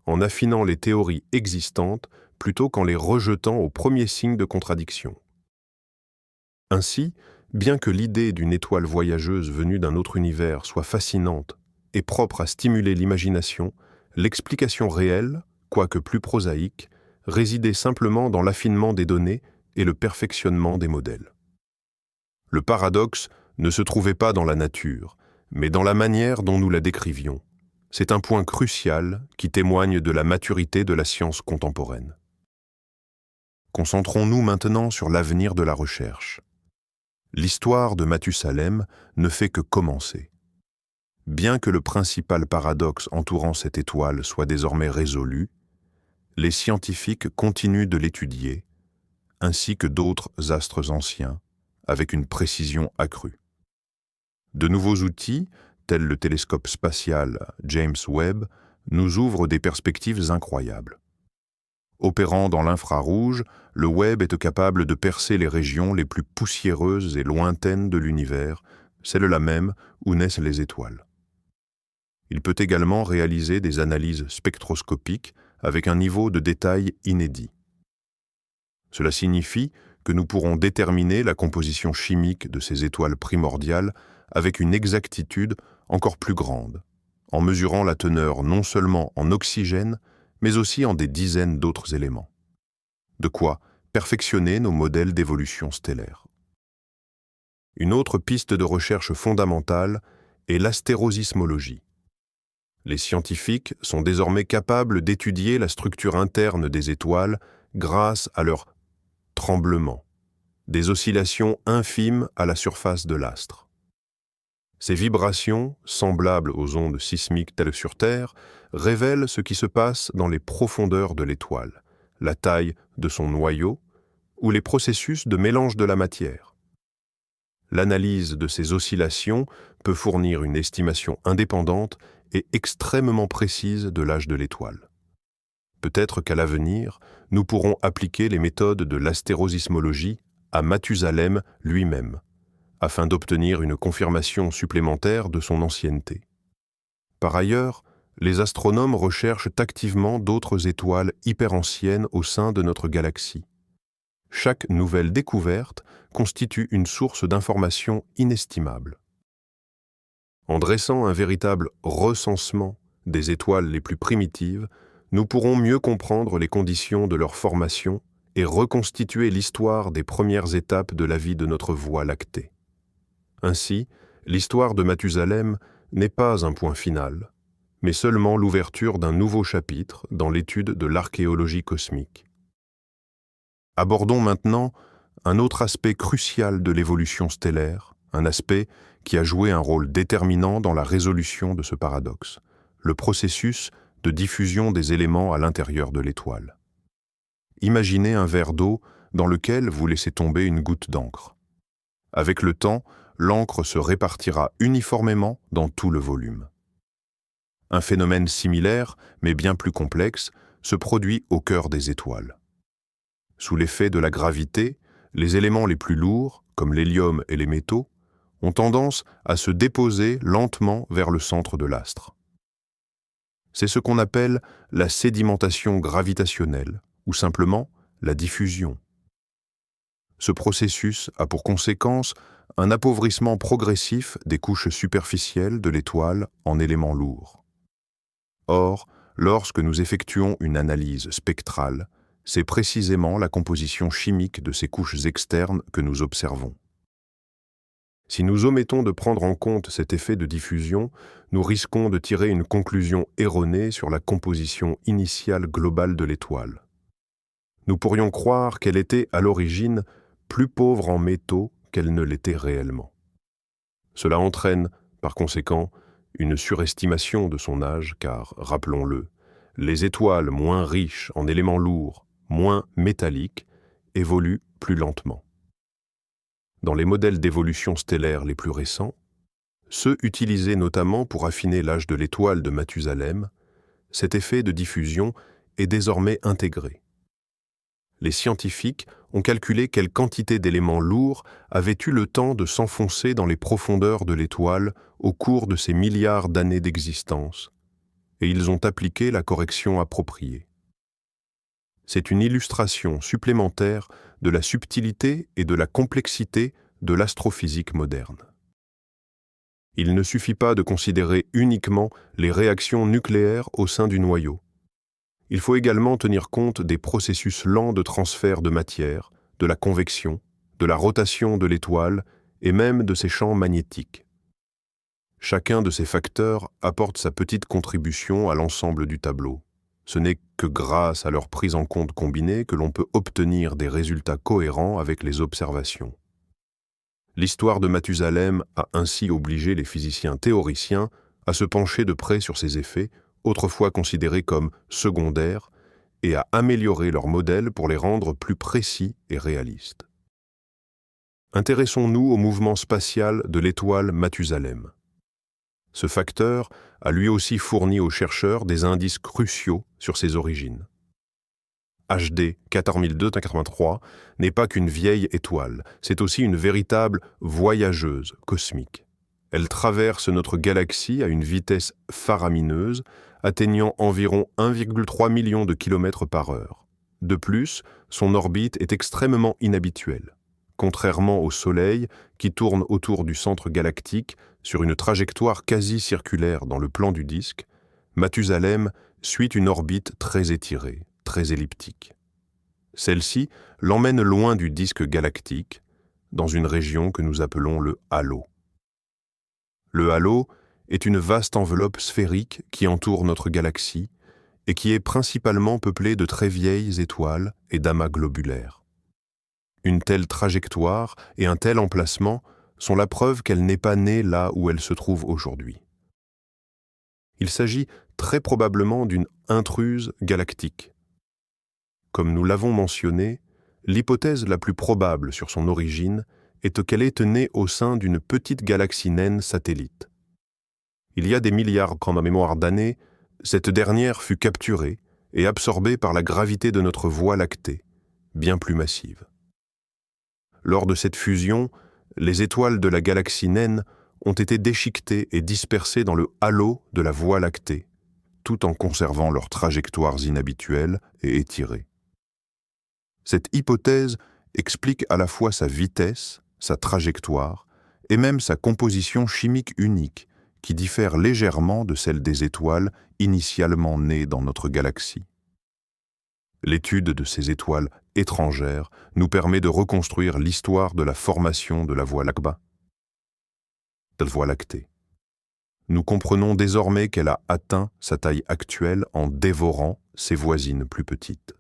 en affinant les théories existantes plutôt qu'en les rejetant au premier signe de contradiction. Ainsi, bien que l'idée d'une étoile voyageuse venue d'un autre univers soit fascinante et propre à stimuler l'imagination, l'explication réelle, quoique plus prosaïque, résidait simplement dans l'affinement des données et le perfectionnement des modèles. Le paradoxe ne se trouvait pas dans la nature, mais dans la manière dont nous la décrivions. C'est un point crucial qui témoigne de la maturité de la science contemporaine. Concentrons-nous maintenant sur l'avenir de la recherche. L'histoire de Mathusalem ne fait que commencer. Bien que le principal paradoxe entourant cette étoile soit désormais résolu, les scientifiques continuent de l'étudier, ainsi que d'autres astres anciens, avec une précision accrue. De nouveaux outils, tels le télescope spatial James Webb, nous ouvrent des perspectives incroyables. Opérant dans l'infrarouge, le Webb est capable de percer les régions les plus poussiéreuses et lointaines de l'univers, celles-là même où naissent les étoiles. Il peut également réaliser des analyses spectroscopiques avec un niveau de détail inédit. Cela signifie que nous pourrons déterminer la composition chimique de ces étoiles primordiales avec une exactitude encore plus grande, en mesurant la teneur non seulement en oxygène, mais aussi en des dizaines d'autres éléments. De quoi perfectionner nos modèles d'évolution stellaire. Une autre piste de recherche fondamentale est l'astérosismologie. Les scientifiques sont désormais capables d'étudier la structure interne des étoiles grâce à leurs tremblements, des oscillations infimes à la surface de l'astre. Ces vibrations, semblables aux ondes sismiques telles sur Terre, révèlent ce qui se passe dans les profondeurs de l'étoile, la taille de son noyau ou les processus de mélange de la matière. L'analyse de ces oscillations peut fournir une estimation indépendante et extrêmement précise de l'âge de l'étoile. Peut-être qu'à l'avenir, nous pourrons appliquer les méthodes de l'astérosismologie à Mathusalem lui-même, afin d'obtenir une confirmation supplémentaire de son ancienneté. Par ailleurs, les astronomes recherchent activement d'autres étoiles hyper anciennes au sein de notre galaxie. Chaque nouvelle découverte constitue une source d'informations inestimable. En dressant un véritable recensement des étoiles les plus primitives, nous pourrons mieux comprendre les conditions de leur formation et reconstituer l'histoire des premières étapes de la vie de notre Voie lactée. Ainsi, l'histoire de Mathusalem n'est pas un point final, mais seulement l'ouverture d'un nouveau chapitre dans l'étude de l'archéologie cosmique. Abordons maintenant un autre aspect crucial de l'évolution stellaire, un aspect qui a joué un rôle déterminant dans la résolution de ce paradoxe, le processus de diffusion des éléments à l'intérieur de l'étoile. Imaginez un verre d'eau dans lequel vous laissez tomber une goutte d'encre. Avec le temps, l'encre se répartira uniformément dans tout le volume. Un phénomène similaire, mais bien plus complexe, se produit au cœur des étoiles. Sous l'effet de la gravité, les éléments les plus lourds, comme l'hélium et les métaux, ont tendance à se déposer lentement vers le centre de l'astre. C'est ce qu'on appelle la sédimentation gravitationnelle, ou simplement la diffusion. Ce processus a pour conséquence un appauvrissement progressif des couches superficielles de l'étoile en éléments lourds. Or, lorsque nous effectuons une analyse spectrale, c'est précisément la composition chimique de ces couches externes que nous observons. Si nous omettons de prendre en compte cet effet de diffusion, nous risquons de tirer une conclusion erronée sur la composition initiale globale de l'étoile. Nous pourrions croire qu'elle était à l'origine plus pauvre en métaux qu'elle ne l'était réellement. Cela entraîne, par conséquent, une surestimation de son âge car, rappelons-le, les étoiles moins riches en éléments lourds, moins métalliques, évoluent plus lentement. Dans les modèles d'évolution stellaire les plus récents, ceux utilisés notamment pour affiner l'âge de l'étoile de Mathusalem, cet effet de diffusion est désormais intégré. Les scientifiques ont calculé quelle quantité d'éléments lourds avaient eu le temps de s'enfoncer dans les profondeurs de l'étoile au cours de ces milliards d'années d'existence, et ils ont appliqué la correction appropriée. C'est une illustration supplémentaire de la subtilité et de la complexité de l'astrophysique moderne. Il ne suffit pas de considérer uniquement les réactions nucléaires au sein du noyau. Il faut également tenir compte des processus lents de transfert de matière, de la convection, de la rotation de l'étoile et même de ses champs magnétiques. Chacun de ces facteurs apporte sa petite contribution à l'ensemble du tableau. Ce n'est que grâce à leur prise en compte combinée que l'on peut obtenir des résultats cohérents avec les observations. L'histoire de Mathusalem a ainsi obligé les physiciens théoriciens à se pencher de près sur ces effets, autrefois considérés comme secondaires, et à améliorer leurs modèles pour les rendre plus précis et réalistes. Intéressons-nous au mouvement spatial de l'étoile Mathusalem. Ce facteur a lui aussi fourni aux chercheurs des indices cruciaux sur ses origines. HD 14283 n'est pas qu'une vieille étoile, c'est aussi une véritable voyageuse cosmique. Elle traverse notre galaxie à une vitesse faramineuse, atteignant environ 1,3 million de kilomètres par heure. De plus, son orbite est extrêmement inhabituelle. Contrairement au Soleil, qui tourne autour du centre galactique sur une trajectoire quasi circulaire dans le plan du disque, Mathusalem suit une orbite très étirée, très elliptique. Celle-ci l'emmène loin du disque galactique, dans une région que nous appelons le halo. Le halo est une vaste enveloppe sphérique qui entoure notre galaxie et qui est principalement peuplée de très vieilles étoiles et d'amas globulaires. Une telle trajectoire et un tel emplacement sont la preuve qu'elle n'est pas née là où elle se trouve aujourd'hui. Il s'agit très probablement d'une intruse galactique. Comme nous l'avons mentionné, l'hypothèse la plus probable sur son origine est qu'elle est née au sein d'une petite galaxie naine satellite. Il y a des milliards en mémoire d'années, cette dernière fut capturée et absorbée par la gravité de notre Voie lactée, bien plus massive. Lors de cette fusion, les étoiles de la galaxie naine ont été déchiquetées et dispersées dans le halo de la Voie lactée, tout en conservant leurs trajectoires inhabituelles et étirées. Cette hypothèse explique à la fois sa vitesse, sa trajectoire et même sa composition chimique unique, qui diffère légèrement de celle des étoiles initialement nées dans notre galaxie. L'étude de ces étoiles étrangères nous permet de reconstruire l'histoire de la formation de la Voie lactée. Nous comprenons désormais qu'elle a atteint sa taille actuelle en dévorant ses voisines plus petites.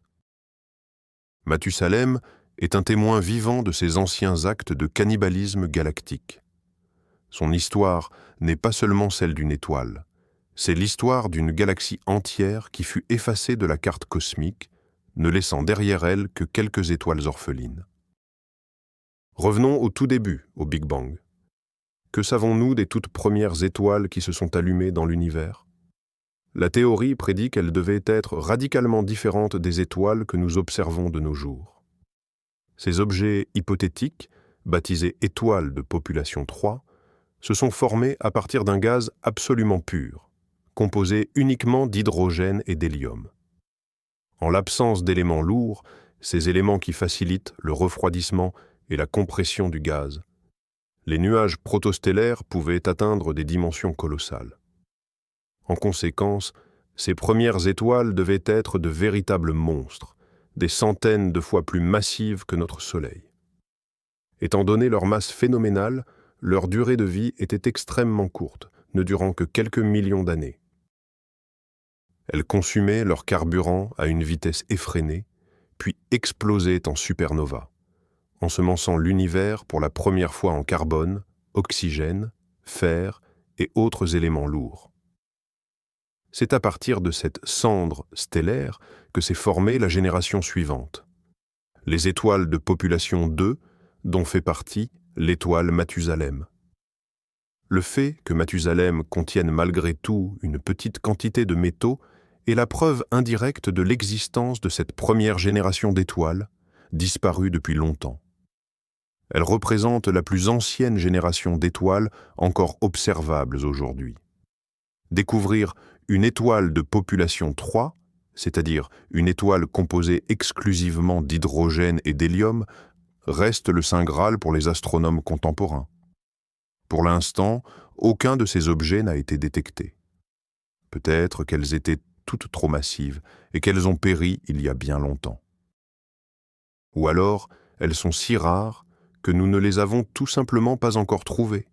Mathusalem est un témoin vivant de ces anciens actes de cannibalisme galactique. Son histoire n'est pas seulement celle d'une étoile, c'est l'histoire d'une galaxie entière qui fut effacée de la carte cosmique, ne laissant derrière elle que quelques étoiles orphelines. Revenons au tout début, au Big Bang. Que savons-nous des toutes premières étoiles qui se sont allumées dans l'univers ? La théorie prédit qu'elle devait être radicalement différente des étoiles que nous observons de nos jours. Ces objets hypothétiques, baptisés étoiles de population 3, se sont formés à partir d'un gaz absolument pur, composé uniquement d'hydrogène et d'hélium. En l'absence d'éléments lourds, ces éléments qui facilitent le refroidissement et la compression du gaz, les nuages protostellaires pouvaient atteindre des dimensions colossales. En conséquence, ces premières étoiles devaient être de véritables monstres, des centaines de fois plus massives que notre Soleil. Étant donné leur masse phénoménale, leur durée de vie était extrêmement courte, ne durant que quelques millions d'années. Elles consumaient leur carburant à une vitesse effrénée, puis explosaient en supernova, ensemençant l'univers pour la première fois en carbone, oxygène, fer et autres éléments lourds. C'est à partir de cette cendre stellaire que s'est formée la génération suivante. Les étoiles de population 2, dont fait partie l'étoile Mathusalem. Le fait que Mathusalem contienne malgré tout une petite quantité de métaux est la preuve indirecte de l'existence de cette première génération d'étoiles, disparue depuis longtemps. Elle représente la plus ancienne génération d'étoiles encore observables aujourd'hui. Découvrir une étoile de population 3, c'est-à-dire une étoile composée exclusivement d'hydrogène et d'hélium, reste le Saint Graal pour les astronomes contemporains. Pour l'instant, aucun de ces objets n'a été détecté. Peut-être qu'elles étaient toutes trop massives et qu'elles ont péri il y a bien longtemps. Ou alors, elles sont si rares que nous ne les avons tout simplement pas encore trouvées.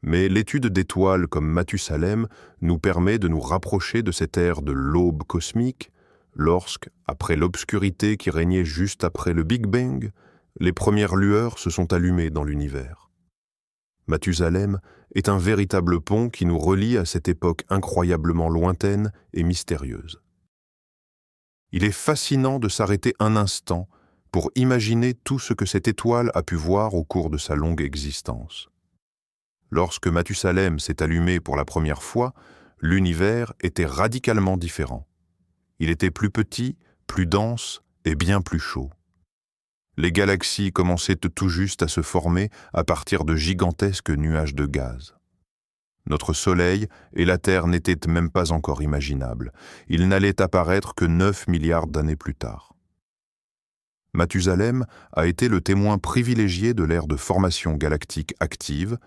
Mais l'étude d'étoiles comme Mathusalem nous permet de nous rapprocher de cette ère de l'aube cosmique, lorsque, après l'obscurité qui régnait juste après le Big Bang, les premières lueurs se sont allumées dans l'univers. Mathusalem est un véritable pont qui nous relie à cette époque incroyablement lointaine et mystérieuse. Il est fascinant de s'arrêter un instant pour imaginer tout ce que cette étoile a pu voir au cours de sa longue existence. Lorsque Mathusalem s'est allumé pour la première fois, l'univers était radicalement différent. Il était plus petit, plus dense et bien plus chaud. Les galaxies commençaient tout juste à se former à partir de gigantesques nuages de gaz. Notre Soleil et la Terre n'étaient même pas encore imaginables. Ils n'allaient apparaître que 9 milliards d'années plus tard. Mathusalem a été le témoin privilégié de l'ère de formation galactique active,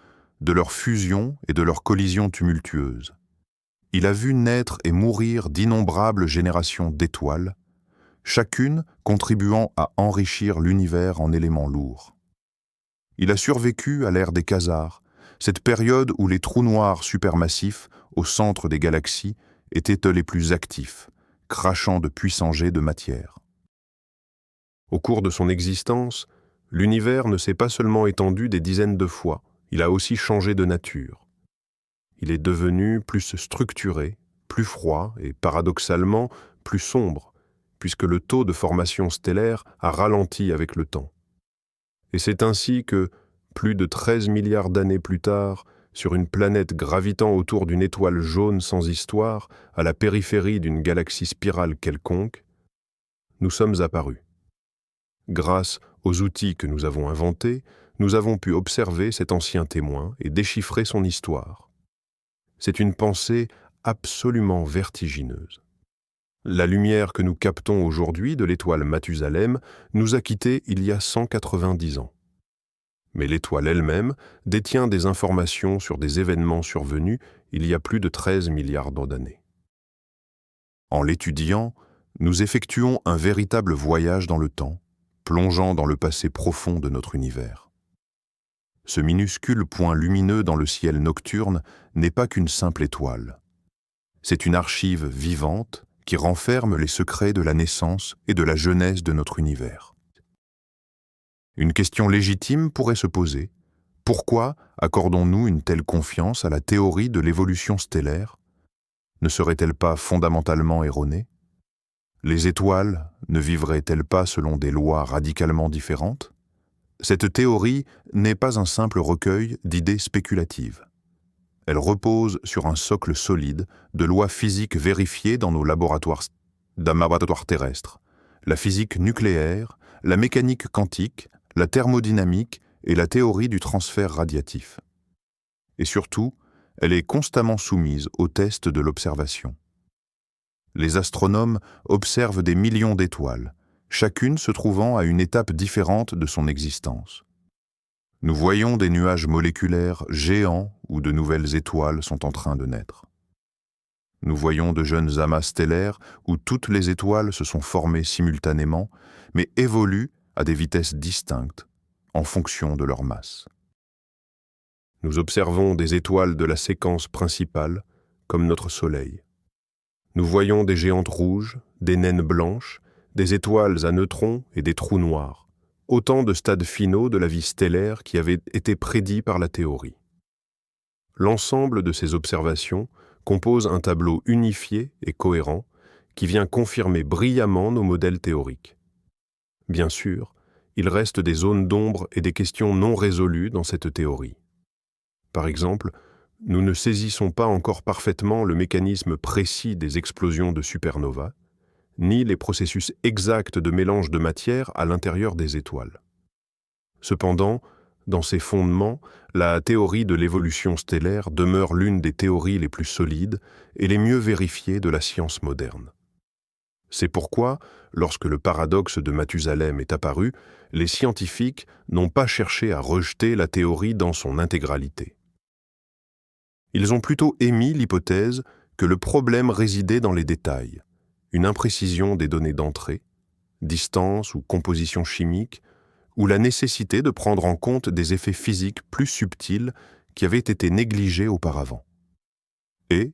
de leur fusion et de leur collision tumultueuse. Il a vu naître et mourir d'innombrables générations d'étoiles, chacune contribuant à enrichir l'univers en éléments lourds. Il a survécu à l'ère des quasars, cette période où les trous noirs supermassifs, au centre des galaxies, étaient les plus actifs, crachant de puissants jets de matière. Au cours de son existence, l'univers ne s'est pas seulement étendu des dizaines de fois, il a aussi changé de nature. Il est devenu plus structuré, plus froid et paradoxalement plus sombre, puisque le taux de formation stellaire a ralenti avec le temps. Et c'est ainsi que, plus de 13 milliards d'années plus tard, sur une planète gravitant autour d'une étoile jaune sans histoire, à la périphérie d'une galaxie spirale quelconque, nous sommes apparus. Grâce aux outils que nous avons inventés, nous avons pu observer cet ancien témoin et déchiffrer son histoire. C'est une pensée absolument vertigineuse. La lumière que nous captons aujourd'hui de l'étoile Mathusalem nous a quittés il y a 190 ans. Mais l'étoile elle-même détient des informations sur des événements survenus il y a plus de 13 milliards d'années. En l'étudiant, nous effectuons un véritable voyage dans le temps, plongeant dans le passé profond de notre univers. Ce minuscule point lumineux dans le ciel nocturne n'est pas qu'une simple étoile. C'est une archive vivante qui renferme les secrets de la naissance et de la jeunesse de notre univers. Une question légitime pourrait se poser. Pourquoi accordons-nous une telle confiance à la théorie de l'évolution stellaire? Ne serait-elle pas fondamentalement erronée? Les étoiles ne vivraient-elles pas selon des lois radicalement différentes? Cette théorie n'est pas un simple recueil d'idées spéculatives. Elle repose sur un socle solide de lois physiques vérifiées dans nos laboratoires terrestres, la physique nucléaire, la mécanique quantique, la thermodynamique et la théorie du transfert radiatif. Et surtout, elle est constamment soumise aux tests de l'observation. Les astronomes observent des millions d'étoiles, chacune se trouvant à une étape différente de son existence. Nous voyons des nuages moléculaires géants où de nouvelles étoiles sont en train de naître. Nous voyons de jeunes amas stellaires où toutes les étoiles se sont formées simultanément, mais évoluent à des vitesses distinctes en fonction de leur masse. Nous observons des étoiles de la séquence principale, comme notre Soleil. Nous voyons des géantes rouges, des naines blanches, des étoiles à neutrons et des trous noirs, autant de stades finaux de la vie stellaire qui avaient été prédits par la théorie. L'ensemble de ces observations compose un tableau unifié et cohérent qui vient confirmer brillamment nos modèles théoriques. Bien sûr, il reste des zones d'ombre et des questions non résolues dans cette théorie. Par exemple, nous ne saisissons pas encore parfaitement le mécanisme précis des explosions de supernovas, ni les processus exacts de mélange de matière à l'intérieur des étoiles. Cependant, dans ses fondements, la théorie de l'évolution stellaire demeure l'une des théories les plus solides et les mieux vérifiées de la science moderne. C'est pourquoi, lorsque le paradoxe de Mathusalem est apparu, les scientifiques n'ont pas cherché à rejeter la théorie dans son intégralité. Ils ont plutôt émis l'hypothèse que le problème résidait dans les détails, une imprécision des données d'entrée, distance ou composition chimique, ou la nécessité de prendre en compte des effets physiques plus subtils qui avaient été négligés auparavant. Et,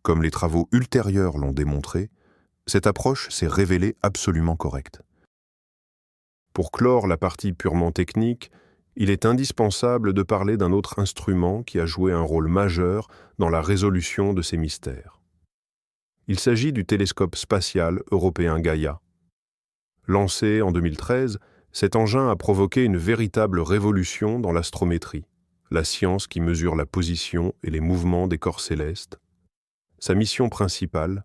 comme les travaux ultérieurs l'ont démontré, cette approche s'est révélée absolument correcte. Pour clore la partie purement technique, il est indispensable de parler d'un autre instrument qui a joué un rôle majeur dans la résolution de ces mystères. Il s'agit du télescope spatial européen Gaïa. Lancé en 2013, cet engin a provoqué une véritable révolution dans l'astrométrie, la science qui mesure la position et les mouvements des corps célestes. Sa mission principale,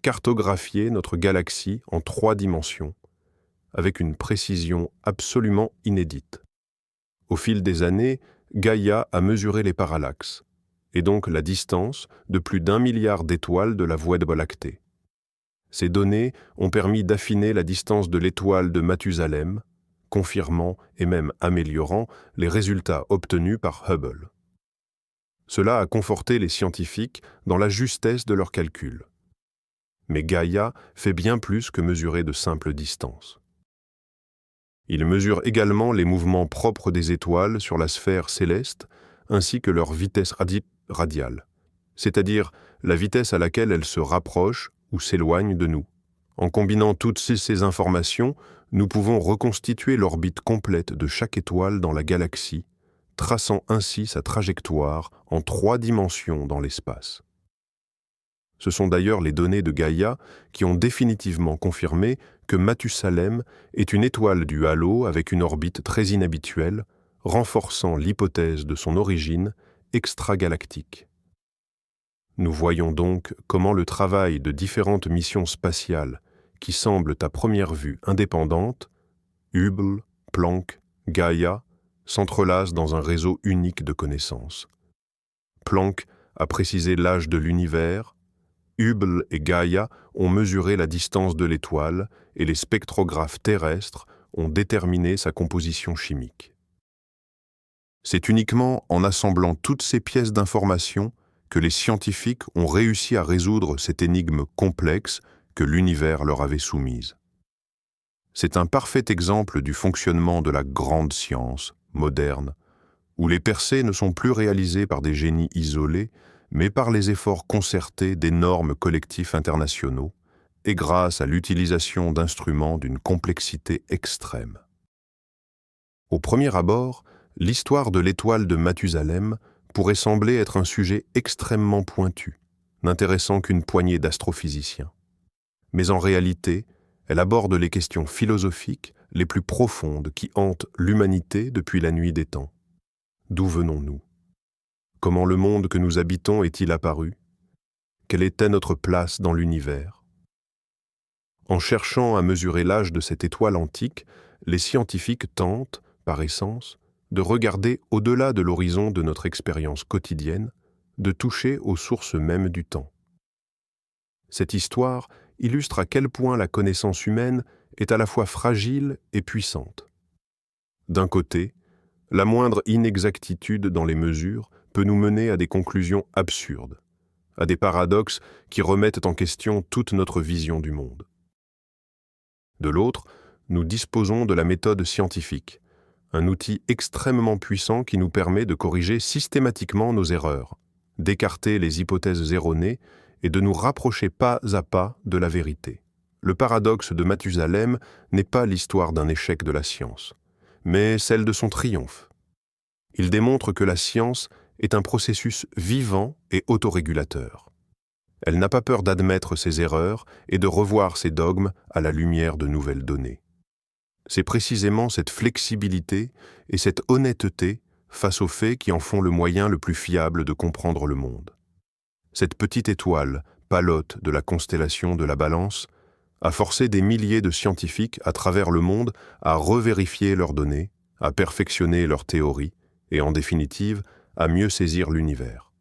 cartographier notre galaxie en 3 dimensions, avec une précision absolument inédite. Au fil des années, Gaïa a mesuré les parallaxes, et donc la distance de plus d'1 milliard d'étoiles de la Voie lactée. Ces données ont permis d'affiner la distance de l'étoile de Mathusalem, confirmant et même améliorant les résultats obtenus par Hubble. Cela a conforté les scientifiques dans la justesse de leurs calculs. Mais Gaïa fait bien plus que mesurer de simples distances. Il mesure également les mouvements propres des étoiles sur la sphère céleste, ainsi que leur vitesse radiale, c'est-à-dire la vitesse à laquelle elles se rapprochent ou s'éloignent de nous. En combinant toutes ces informations, nous pouvons reconstituer l'orbite complète de chaque étoile dans la galaxie, traçant ainsi sa trajectoire en 3 dimensions dans l'espace. Ce sont d'ailleurs les données de Gaïa qui ont définitivement confirmé que Mathusalem est une étoile du halo avec une orbite très inhabituelle, renforçant l'hypothèse de son origine extragalactique. Nous voyons donc comment le travail de différentes missions spatiales qui semblent à première vue indépendantes, Hubble, Planck, Gaïa, s'entrelacent dans un réseau unique de connaissances. Planck a précisé l'âge de l'univers, Hubble et Gaïa ont mesuré la distance de l'étoile et les spectrographes terrestres ont déterminé sa composition chimique. C'est uniquement en assemblant toutes ces pièces d'information que les scientifiques ont réussi à résoudre cette énigme complexe que l'univers leur avait soumise. C'est un parfait exemple du fonctionnement de la grande science moderne, où les percées ne sont plus réalisées par des génies isolés, mais par les efforts concertés d'énormes collectifs internationaux et grâce à l'utilisation d'instruments d'une complexité extrême. Au premier abord, l'histoire de l'étoile de Mathusalem pourrait sembler être un sujet extrêmement pointu, n'intéressant qu'une poignée d'astrophysiciens. Mais en réalité, elle aborde les questions philosophiques les plus profondes qui hantent l'humanité depuis la nuit des temps. D'où venons-nous ? Comment le monde que nous habitons est-il apparu? Quelle était notre place dans l'univers? En cherchant à mesurer l'âge de cette étoile antique, les scientifiques tentent, par essence, de regarder au-delà de l'horizon de notre expérience quotidienne, de toucher aux sources mêmes du temps. Cette histoire illustre à quel point la connaissance humaine est à la fois fragile et puissante. D'un côté, la moindre inexactitude dans les mesures peut nous mener à des conclusions absurdes, à des paradoxes qui remettent en question toute notre vision du monde. De l'autre, nous disposons de la méthode scientifique, un outil extrêmement puissant qui nous permet de corriger systématiquement nos erreurs, d'écarter les hypothèses erronées et de nous rapprocher pas à pas de la vérité. Le paradoxe de Mathusalem n'est pas l'histoire d'un échec de la science, mais celle de son triomphe. Il démontre que la science est un processus vivant et autorégulateur. Elle n'a pas peur d'admettre ses erreurs et de revoir ses dogmes à la lumière de nouvelles données. C'est précisément cette flexibilité et cette honnêteté face aux faits qui en font le moyen le plus fiable de comprendre le monde. Cette petite étoile, palote de la constellation de la Balance, a forcé des milliers de scientifiques à travers le monde à revérifier leurs données, à perfectionner leurs théories et, en définitive, à mieux saisir l'univers.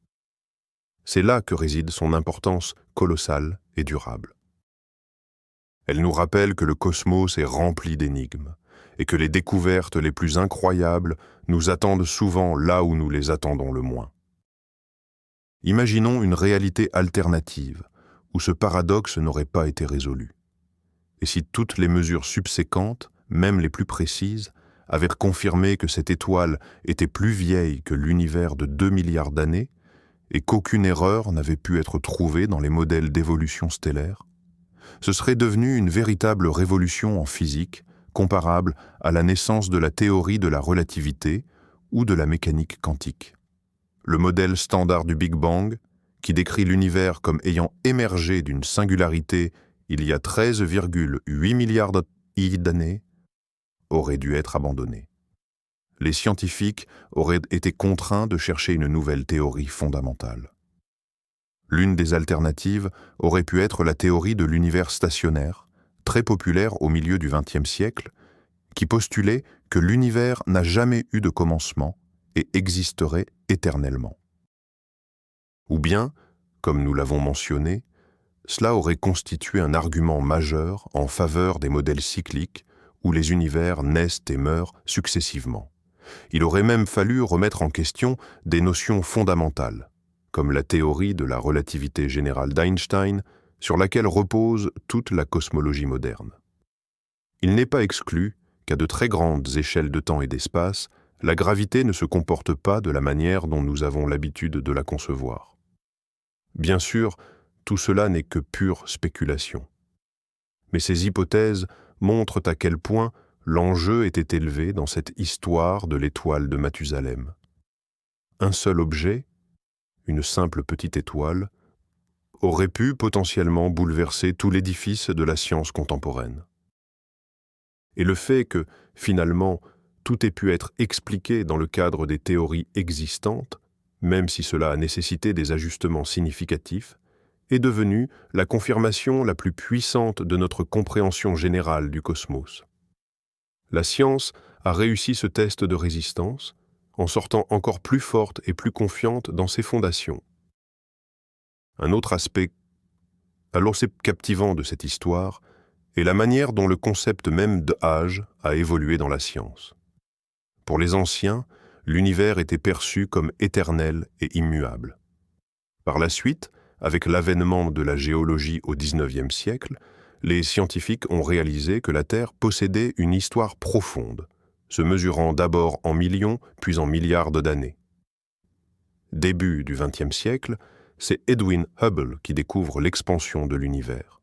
C'est là que réside son importance colossale et durable. Elle nous rappelle que le cosmos est rempli d'énigmes et que les découvertes les plus incroyables nous attendent souvent là où nous les attendons le moins. Imaginons une réalité alternative où ce paradoxe n'aurait pas été résolu. Et si toutes les mesures subséquentes, même les plus précises, avaient confirmé que cette étoile était plus vieille que l'univers de 2 milliards d'années et qu'aucune erreur n'avait pu être trouvée dans les modèles d'évolution stellaire, ce serait devenu une véritable révolution en physique, comparable à la naissance de la théorie de la relativité ou de la mécanique quantique. Le modèle standard du Big Bang, qui décrit l'univers comme ayant émergé d'une singularité il y a 13,8 milliards d'années, aurait dû être abandonné. Les scientifiques auraient été contraints de chercher une nouvelle théorie fondamentale. L'une des alternatives aurait pu être la théorie de l'univers stationnaire, très populaire au milieu du XXe siècle, qui postulait que l'univers n'a jamais eu de commencement et existerait éternellement. Ou bien, comme nous l'avons mentionné, cela aurait constitué un argument majeur en faveur des modèles cycliques où les univers naissent et meurent successivement. Il aurait même fallu remettre en question des notions fondamentales, comme la théorie de la relativité générale d'Einstein, sur laquelle repose toute la cosmologie moderne. Il n'est pas exclu qu'à de très grandes échelles de temps et d'espace, la gravité ne se comporte pas de la manière dont nous avons l'habitude de la concevoir. Bien sûr, tout cela n'est que pure spéculation. Mais ces hypothèses montrent à quel point l'enjeu était élevé dans cette histoire de l'étoile de Mathusalem. Un seul objet, une simple petite étoile, aurait pu potentiellement bouleverser tout l'édifice de la science contemporaine. Et le fait que, finalement, tout ait pu être expliqué dans le cadre des théories existantes, même si cela a nécessité des ajustements significatifs, est devenu la confirmation la plus puissante de notre compréhension générale du cosmos. La science a réussi ce test de résistance en sortant encore plus forte et plus confiante dans ses fondations. Un autre aspect assez captivant de cette histoire est la manière dont le concept même d'âge a évolué dans la science. Pour les anciens, l'univers était perçu comme éternel et immuable. Par la suite, avec l'avènement de la géologie au XIXe siècle, les scientifiques ont réalisé que la Terre possédait une histoire profonde, se mesurant d'abord en millions puis en milliards d'années. Début du XXe siècle, c'est Edwin Hubble qui découvre l'expansion de l'univers,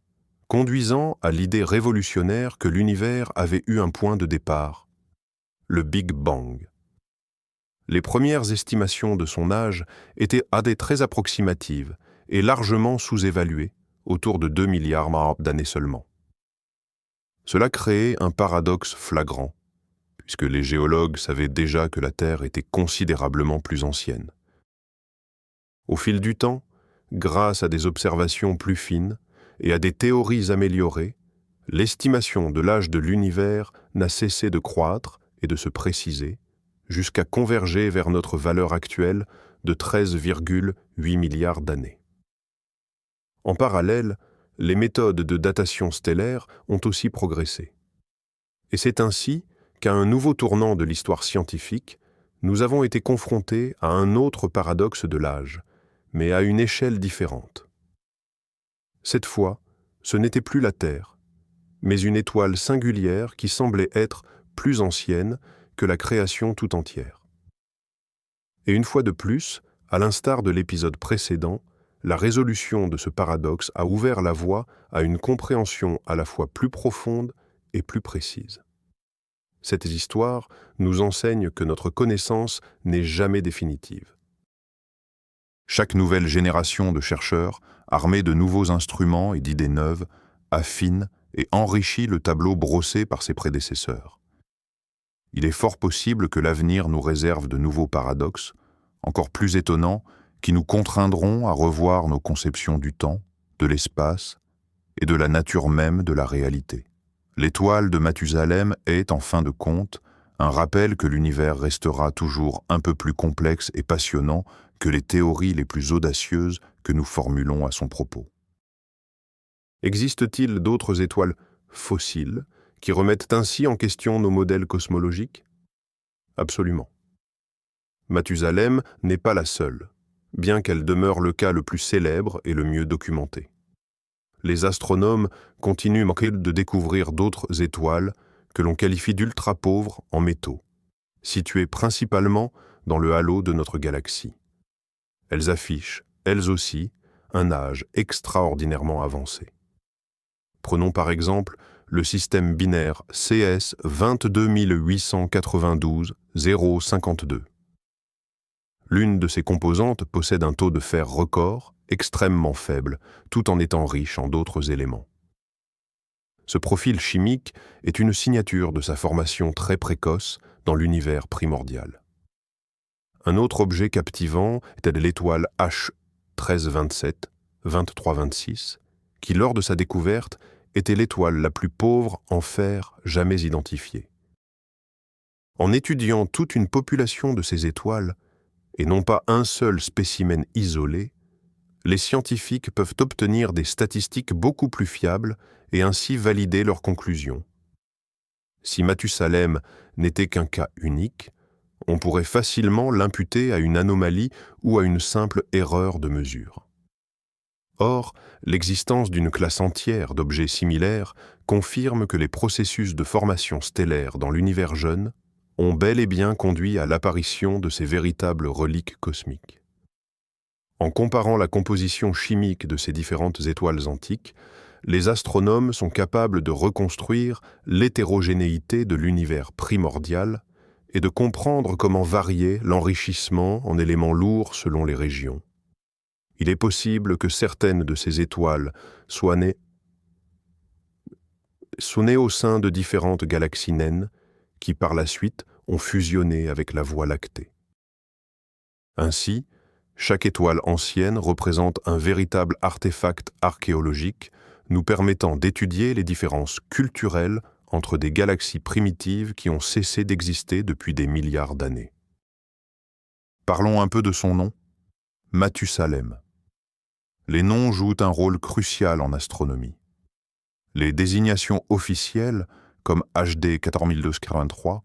conduisant à l'idée révolutionnaire que l'univers avait eu un point de départ, le Big Bang. Les premières estimations de son âge étaient très approximatives et largement sous-évaluées, autour de 2 milliards d'années seulement. Cela créait un paradoxe flagrant, puisque les géologues savaient déjà que la Terre était considérablement plus ancienne. Au fil du temps, grâce à des observations plus fines et à des théories améliorées, l'estimation de l'âge de l'univers n'a cessé de croître et de se préciser, jusqu'à converger vers notre valeur actuelle de 13,8 milliards d'années. En parallèle, les méthodes de datation stellaire ont aussi progressé. Et c'est ainsi qu'à un nouveau tournant de l'histoire scientifique, nous avons été confrontés à un autre paradoxe de l'âge, mais à une échelle différente. Cette fois, ce n'était plus la Terre, mais une étoile singulière qui semblait être plus ancienne que la création tout entière. Et une fois de plus, à l'instar de l'épisode précédent, la résolution de ce paradoxe a ouvert la voie à une compréhension à la fois plus profonde et plus précise. Cette histoire nous enseigne que notre connaissance n'est jamais définitive. Chaque nouvelle génération de chercheurs, armés de nouveaux instruments et d'idées neuves, affine et enrichit le tableau brossé par ses prédécesseurs. Il est fort possible que l'avenir nous réserve de nouveaux paradoxes, encore plus étonnants, qui nous contraindront à revoir nos conceptions du temps, de l'espace et de la nature même de la réalité. L'étoile de Mathusalem est, en fin de compte, un rappel que l'univers restera toujours un peu plus complexe et passionnant que les théories les plus audacieuses que nous formulons à son propos. Existe-t-il d'autres étoiles fossiles qui remettent ainsi en question nos modèles cosmologiques? Absolument. Mathusalem n'est pas la seule, bien qu'elle demeure le cas le plus célèbre et le mieux documenté. Les astronomes continuent de découvrir d'autres étoiles que l'on qualifie d'ultra pauvres en métaux, situées principalement dans le halo de notre galaxie. Elles affichent, elles aussi, un âge extraordinairement avancé. Prenons par exemple le système binaire CS 22892 052. L'une de ses composantes possède un taux de fer record extrêmement faible, tout en étant riche en d'autres éléments. Ce profil chimique est une signature de sa formation très précoce dans l'univers primordial. Un autre objet captivant était l'étoile H 1327, 2326, qui, lors de sa découverte, était l'étoile la plus pauvre en fer jamais identifiée. En étudiant toute une population de ces étoiles, et non pas un seul spécimen isolé, les scientifiques peuvent obtenir des statistiques beaucoup plus fiables et ainsi valider leurs conclusions. Si Mathusalem n'était qu'un cas unique, on pourrait facilement l'imputer à une anomalie ou à une simple erreur de mesure. Or, l'existence d'une classe entière d'objets similaires confirme que les processus de formation stellaire dans l'univers jeune ont bel et bien conduit à l'apparition de ces véritables reliques cosmiques. En comparant la composition chimique de ces différentes étoiles antiques, les astronomes sont capables de reconstruire l'hétérogénéité de l'univers primordial et de comprendre comment varier l'enrichissement en éléments lourds selon les régions. Il est possible que certaines de ces étoiles soient nées au sein de différentes galaxies naines qui, par la suite, ont fusionné avec la Voie lactée. Ainsi, chaque étoile ancienne représente un véritable artefact archéologique nous permettant d'étudier les différences culturelles entre des galaxies primitives qui ont cessé d'exister depuis des milliards d'années. Parlons un peu de son nom, Mathusalem. Les noms jouent un rôle crucial en astronomie. Les désignations officielles, comme HD 14243,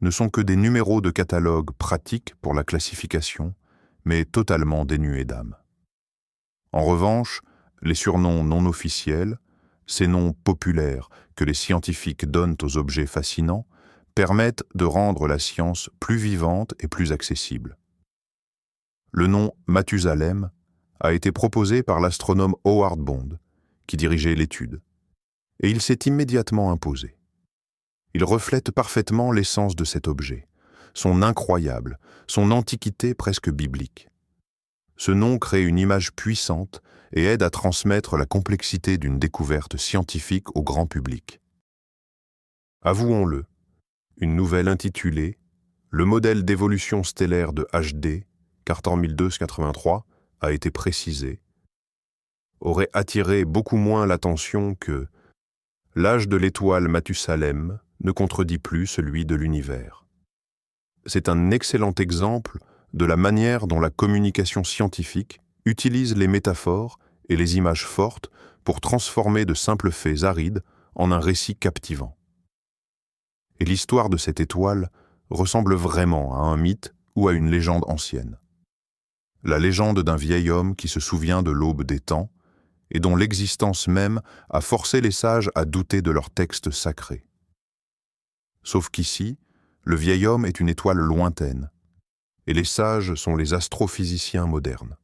ne sont que des numéros de catalogue pratiques pour la classification, mais totalement dénués d'âme. En revanche, les surnoms non officiels, ces noms populaires que les scientifiques donnent aux objets fascinants, permettent de rendre la science plus vivante et plus accessible. Le nom Mathusalem a été proposé par l'astronome Howard Bond, qui dirigeait l'étude, et il s'est immédiatement imposé. Il reflète parfaitement l'essence de cet objet, son incroyable, son antiquité presque biblique. Ce nom crée une image puissante et aide à transmettre la complexité d'une découverte scientifique au grand public. Avouons-le, une nouvelle intitulée « Le modèle d'évolution stellaire de HD, 14283 » a été précisé, aurait attiré beaucoup moins l'attention que l'âge de l'étoile Mathusalem ne contredit plus celui de l'univers. C'est un excellent exemple de la manière dont la communication scientifique utilise les métaphores et les images fortes pour transformer de simples faits arides en un récit captivant. Et l'histoire de cette étoile ressemble vraiment à un mythe ou à une légende ancienne. La légende d'un vieil homme qui se souvient de l'aube des temps et dont l'existence même a forcé les sages à douter de leurs textes sacrés. Sauf qu'ici, le vieil homme est une étoile lointaine, et les sages sont les astrophysiciens modernes.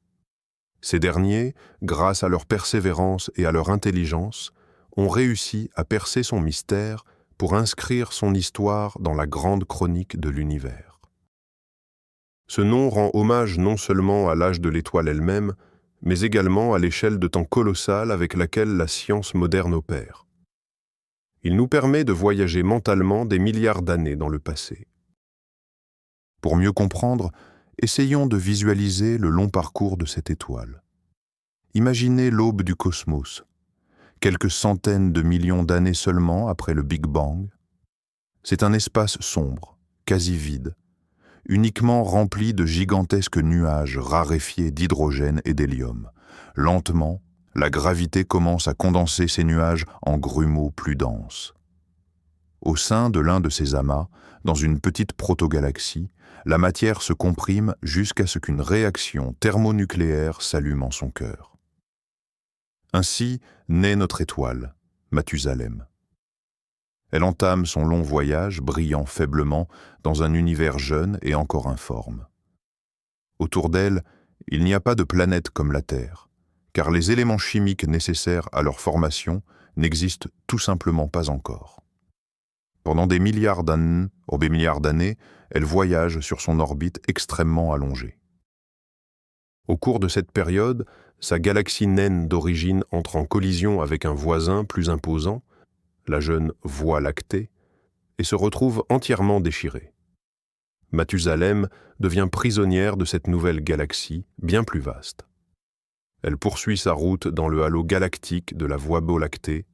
Ces derniers, grâce à leur persévérance et à leur intelligence, ont réussi à percer son mystère pour inscrire son histoire dans la grande chronique de l'univers. Ce nom rend hommage non seulement à l'âge de l'étoile elle-même, mais également à l'échelle de temps colossale avec laquelle la science moderne opère. Il nous permet de voyager mentalement des milliards d'années dans le passé. Pour mieux comprendre, essayons de visualiser le long parcours de cette étoile. Imaginez l'aube du cosmos, quelques centaines de millions d'années seulement après le Big Bang. C'est un espace sombre, quasi vide, uniquement rempli de gigantesques nuages raréfiés d'hydrogène et d'hélium. Lentement, la gravité commence à condenser ces nuages en grumeaux plus denses. Au sein de l'un de ces amas, dans une petite protogalaxie, la matière se comprime jusqu'à ce qu'une réaction thermonucléaire s'allume en son cœur. Ainsi naît notre étoile, Mathusalem. Elle entame son long voyage, brillant faiblement, dans un univers jeune et encore informe. Autour d'elle, il n'y a pas de planète comme la Terre, car les éléments chimiques nécessaires à leur formation n'existent tout simplement pas encore. Pendant des milliards d'années, elle voyage sur son orbite extrêmement allongée. Au cours de cette période, sa galaxie naine d'origine entre en collision avec un voisin plus imposant, la jeune Voie lactée, et se retrouve entièrement déchirée. Mathusalem devient prisonnière de cette nouvelle galaxie, bien plus vaste. Elle poursuit sa route dans le halo galactique de la Voie lactée,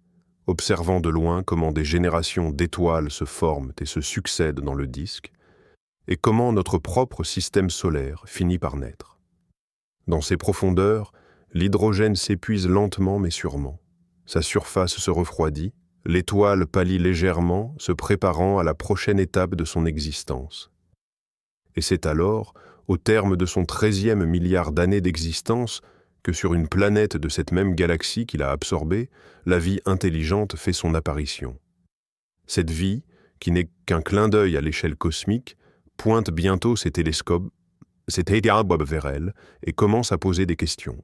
observant de loin comment des générations d'étoiles se forment et se succèdent dans le disque, et comment notre propre système solaire finit par naître. Dans ses profondeurs, l'hydrogène s'épuise lentement mais sûrement. Sa surface se refroidit, l'étoile pâlit légèrement, se préparant à la prochaine étape de son existence. Et c'est alors, au terme de son 13e milliard d'années d'existence, que sur une planète de cette même galaxie qu'il a absorbée, la vie intelligente fait son apparition. Cette vie, qui n'est qu'un clin d'œil à l'échelle cosmique, pointe bientôt ses télescopes vers elle et commence à poser des questions.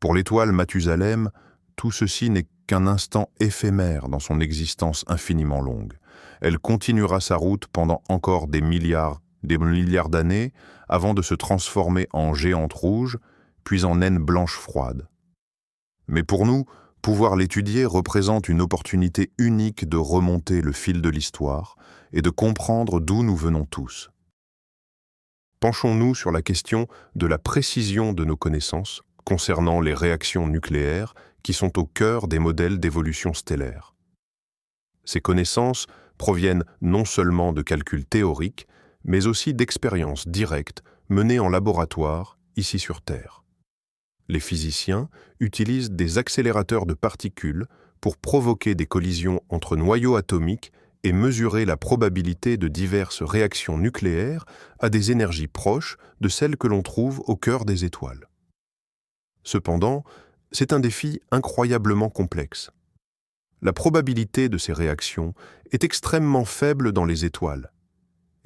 Pour l'étoile Mathusalem, tout ceci n'est qu'un instant éphémère dans son existence infiniment longue. Elle continuera sa route pendant encore des milliards d'années avant de se transformer en géante rouge, puis en naine blanche froide. Mais pour nous, pouvoir l'étudier représente une opportunité unique de remonter le fil de l'histoire et de comprendre d'où nous venons tous. Penchons-nous sur la question de la précision de nos connaissances concernant les réactions nucléaires qui sont au cœur des modèles d'évolution stellaire. Ces connaissances proviennent non seulement de calculs théoriques, mais aussi d'expériences directes menées en laboratoire ici sur Terre. Les physiciens utilisent des accélérateurs de particules pour provoquer des collisions entre noyaux atomiques et mesurer la probabilité de diverses réactions nucléaires à des énergies proches de celles que l'on trouve au cœur des étoiles. Cependant, c'est un défi incroyablement complexe. La probabilité de ces réactions est extrêmement faible dans les étoiles,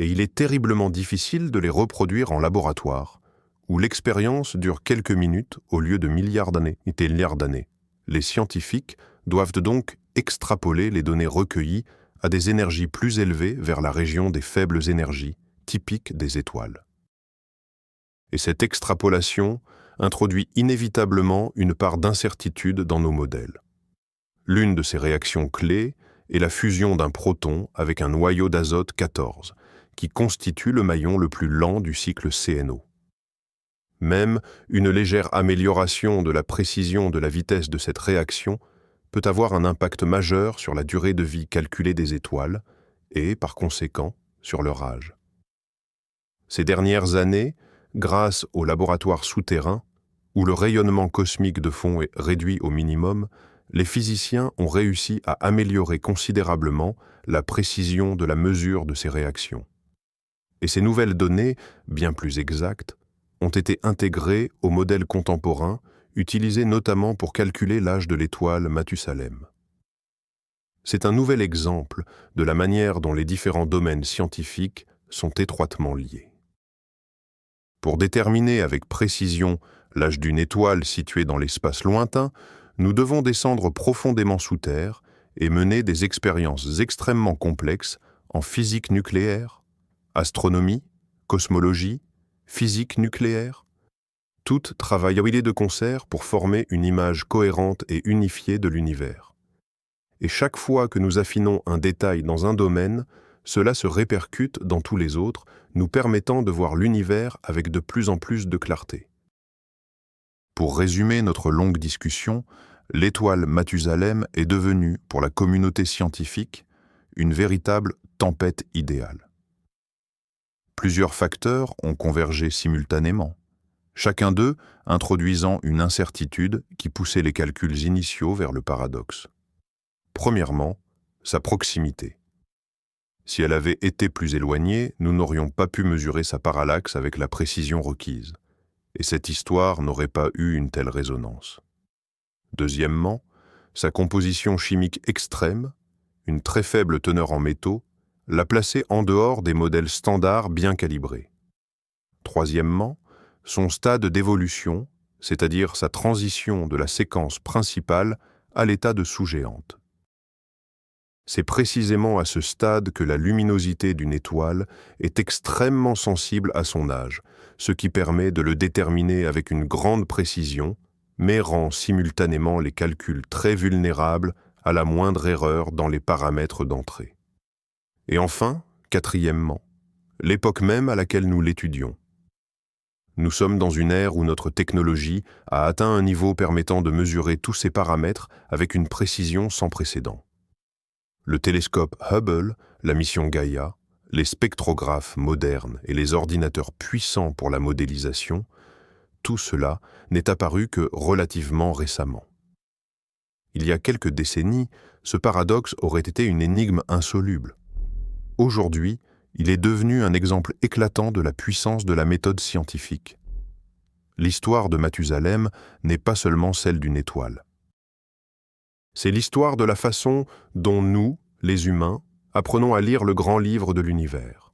et il est terriblement difficile de les reproduire en laboratoire, où l'expérience dure quelques minutes au lieu de milliards d'années. Les scientifiques doivent donc extrapoler les données recueillies à des énergies plus élevées vers la région des faibles énergies, typiques des étoiles. Et cette extrapolation introduit inévitablement une part d'incertitude dans nos modèles. L'une de ces réactions clés est la fusion d'un proton avec un noyau d'azote 14, qui constitue le maillon le plus lent du cycle CNO. Même une légère amélioration de la précision de la vitesse de cette réaction peut avoir un impact majeur sur la durée de vie calculée des étoiles et, par conséquent, sur leur âge. Ces dernières années, grâce aux laboratoires souterrains, où le rayonnement cosmique de fond est réduit au minimum, les physiciens ont réussi à améliorer considérablement la précision de la mesure de ces réactions. Et ces nouvelles données, bien plus exactes, ont été intégrées aux modèles contemporains utilisés notamment pour calculer l'âge de l'étoile Mathusalem. C'est un nouvel exemple de la manière dont les différents domaines scientifiques sont étroitement liés. Pour déterminer avec précision l'âge d'une étoile située dans l'espace lointain, nous devons descendre profondément sous terre et mener des expériences extrêmement complexes en physique nucléaire, astronomie, cosmologie, physique nucléaire, toutes travaillent de concert pour former une image cohérente et unifiée de l'univers. Et chaque fois que nous affinons un détail dans un domaine, cela se répercute dans tous les autres, nous permettant de voir l'univers avec de plus en plus de clarté. Pour résumer notre longue discussion, l'étoile Mathusalem est devenue, pour la communauté scientifique, une véritable tempête idéale. Plusieurs facteurs ont convergé simultanément, chacun d'eux introduisant une incertitude qui poussait les calculs initiaux vers le paradoxe. Premièrement, sa proximité. Si elle avait été plus éloignée, nous n'aurions pas pu mesurer sa parallaxe avec la précision requise, et cette histoire n'aurait pas eu une telle résonance. Deuxièmement, sa composition chimique extrême, une très faible teneur en métaux, l'a placée en dehors des modèles standards bien calibrés. Troisièmement, son stade d'évolution, c'est-à-dire sa transition de la séquence principale à l'état de sous-géante. C'est précisément à ce stade que la luminosité d'une étoile est extrêmement sensible à son âge, ce qui permet de le déterminer avec une grande précision, mais rend simultanément les calculs très vulnérables à la moindre erreur dans les paramètres d'entrée. Et enfin, quatrièmement, l'époque même à laquelle nous l'étudions. Nous sommes dans une ère où notre technologie a atteint un niveau permettant de mesurer tous ces paramètres avec une précision sans précédent. Le télescope Hubble, la mission Gaia, les spectrographes modernes et les ordinateurs puissants pour la modélisation, tout cela n'est apparu que relativement récemment. Il y a quelques décennies, ce paradoxe aurait été une énigme insoluble. Aujourd'hui, il est devenu un exemple éclatant de la puissance de la méthode scientifique. L'histoire de Mathusalem n'est pas seulement celle d'une étoile. C'est l'histoire de la façon dont nous, les humains, apprenons à lire le grand livre de l'univers.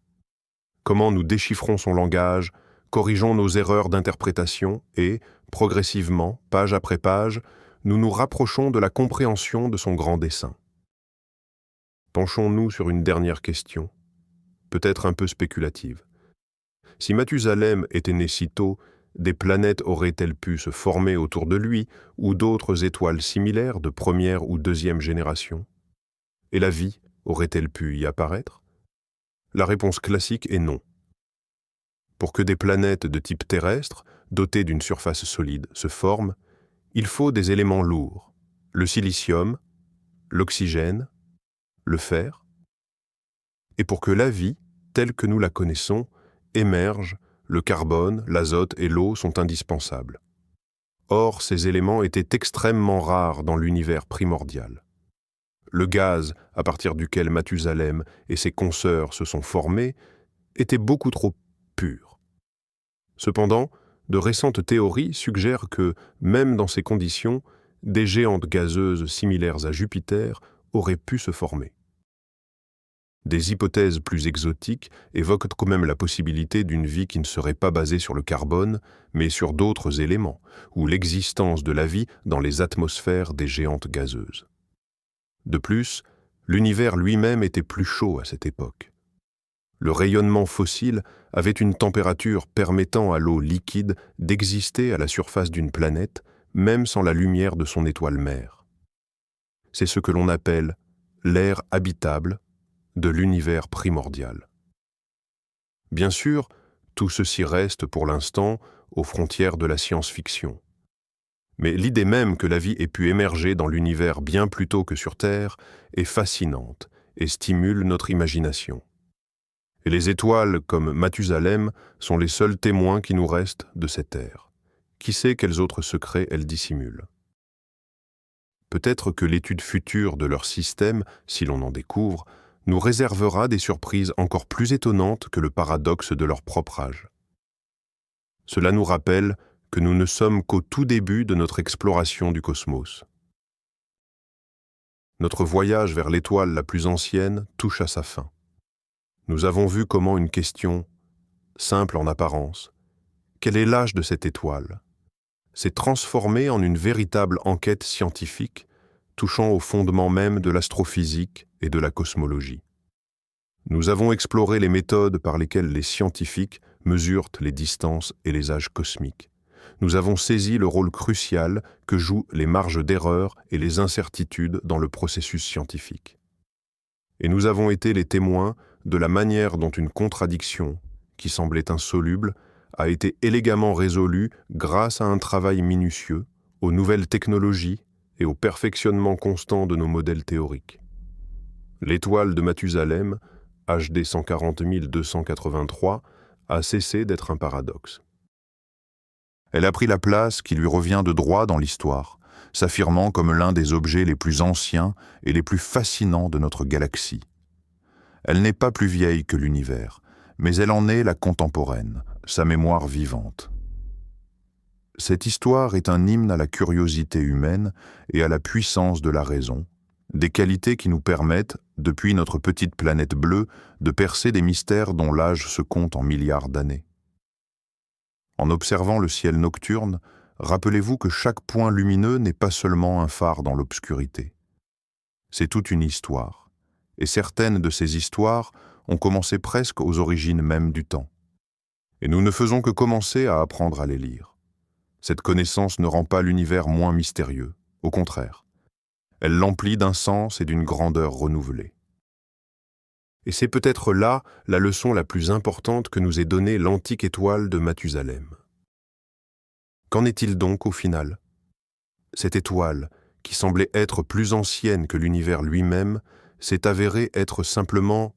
Comment nous déchiffrons son langage, corrigeons nos erreurs d'interprétation et, progressivement, page après page, nous nous rapprochons de la compréhension de son grand dessein. Penchons-nous sur une dernière question, peut-être un peu spéculative. Si Mathusalem était né si tôt, des planètes auraient-elles pu se former autour de lui ou d'autres étoiles similaires de première ou deuxième génération? Et la vie aurait-elle pu y apparaître? La réponse classique est non. Pour que des planètes de type terrestre, dotées d'une surface solide, se forment, il faut des éléments lourds, le silicium, l'oxygène, le fer. Et pour que la vie, telle que nous la connaissons, émerge, le carbone, l'azote et l'eau sont indispensables. Or, ces éléments étaient extrêmement rares dans l'univers primordial. Le gaz, à partir duquel Mathusalem et ses consoeurs se sont formés, était beaucoup trop pur. Cependant, de récentes théories suggèrent que, même dans ces conditions, des géantes gazeuses similaires à Jupiter auraient pu se former. Des hypothèses plus exotiques évoquent quand même la possibilité d'une vie qui ne serait pas basée sur le carbone, mais sur d'autres éléments, ou l'existence de la vie dans les atmosphères des géantes gazeuses. De plus, l'univers lui-même était plus chaud à cette époque. Le rayonnement fossile avait une température permettant à l'eau liquide d'exister à la surface d'une planète, même sans la lumière de son étoile mère. C'est ce que l'on appelle l'ère habitable de l'univers primordial. Bien sûr, Tout ceci reste, pour l'instant, aux frontières de la science-fiction. Mais l'idée même que la vie ait pu émerger dans l'univers bien plus tôt que sur Terre est fascinante et stimule notre imagination. Et les étoiles, comme Mathusalem, sont les seuls témoins qui nous restent de cette ère. Qui sait quels autres secrets elles dissimulent? Peut-être que l'étude future de leur système, si l'on en découvre, nous réservera des surprises encore plus étonnantes que le paradoxe de leur propre âge. Cela nous rappelle que nous ne sommes qu'au tout début de notre exploration du cosmos. Notre voyage vers l'étoile la plus ancienne touche à sa fin. Nous avons vu comment une question, simple en apparence, quel est l'âge de cette étoile, s'est transformée en une véritable enquête scientifique touchant au fondement même de l'astrophysique et de la cosmologie. Nous avons exploré les méthodes par lesquelles les scientifiques mesurent les distances et les âges cosmiques. Nous avons saisi le rôle crucial que jouent les marges d'erreur et les incertitudes dans le processus scientifique. Et nous avons été les témoins de la manière dont une contradiction, qui semblait insoluble, a été élégamment résolue grâce à un travail minutieux, aux nouvelles technologies et au perfectionnement constant de nos modèles théoriques. L'étoile de Mathusalem, HD 140 283, a cessé d'être un paradoxe. Elle a pris la place qui lui revient de droit dans l'histoire, s'affirmant comme l'un des objets les plus anciens et les plus fascinants de notre galaxie. Elle n'est pas plus vieille que l'univers, mais elle en est la contemporaine, sa mémoire vivante. Cette histoire est un hymne à la curiosité humaine et à la puissance de la raison, des qualités qui nous permettent, depuis notre petite planète bleue, de percer des mystères dont l'âge se compte en milliards d'années. En observant le ciel nocturne, rappelez-vous que chaque point lumineux n'est pas seulement un phare dans l'obscurité. C'est toute une histoire, et certaines de ces histoires ont commencé presque aux origines même du temps. Et nous ne faisons que commencer à apprendre à les lire. Cette connaissance ne rend pas l'univers moins mystérieux, au contraire. Elle l'emplit d'un sens et d'une grandeur renouvelée. Et c'est peut-être là la leçon la plus importante que nous ait donnée l'antique étoile de Mathusalem. Qu'en est-il donc au final? Cette étoile, qui semblait être plus ancienne que l'univers lui-même, s'est avérée être simplement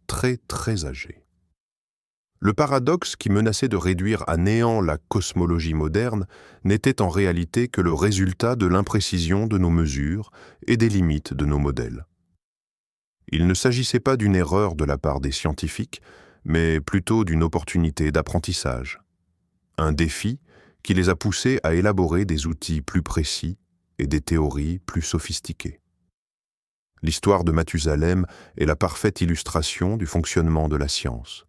très très âgée. Le paradoxe qui menaçait de réduire à néant la cosmologie moderne n'était en réalité que le résultat de l'imprécision de nos mesures et des limites de nos modèles. Il ne s'agissait pas d'une erreur de la part des scientifiques, mais plutôt d'une opportunité d'apprentissage. Un défi qui les a poussés à élaborer des outils plus précis et des théories plus sophistiquées. L'histoire de Mathusalem est la parfaite illustration du fonctionnement de la science.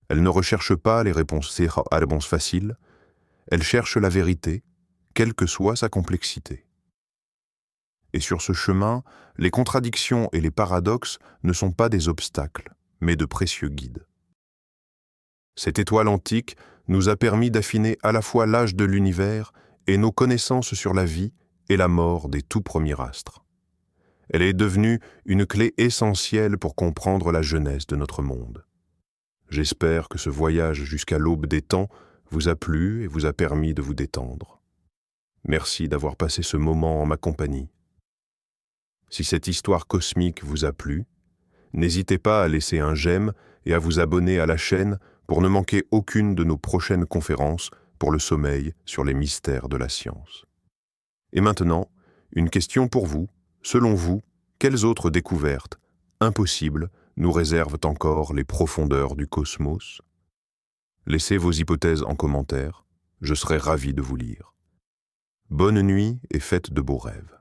Elle ne recherche pas les réponses faciles, elle cherche la vérité, quelle que soit sa complexité. Et sur ce chemin, les contradictions et les paradoxes ne sont pas des obstacles, mais de précieux guides. Cette étoile antique nous a permis d'affiner à la fois l'âge de l'univers et nos connaissances sur la vie et la mort des tout premiers astres. Elle est devenue une clé essentielle pour comprendre la jeunesse de notre monde. J'espère que ce voyage jusqu'à l'aube des temps vous a plu et vous a permis de vous détendre. Merci d'avoir passé ce moment en ma compagnie. Si cette histoire cosmique vous a plu, n'hésitez pas à laisser un j'aime et à vous abonner à la chaîne pour ne manquer aucune de nos prochaines conférences pour le sommeil sur les mystères de la science. Et maintenant, une question pour vous. Selon vous, quelles autres découvertes, impossibles, nous réservent encore les profondeurs du cosmos? Laissez vos hypothèses en commentaire, je serai ravi de vous lire. Bonne nuit et faites de beaux rêves.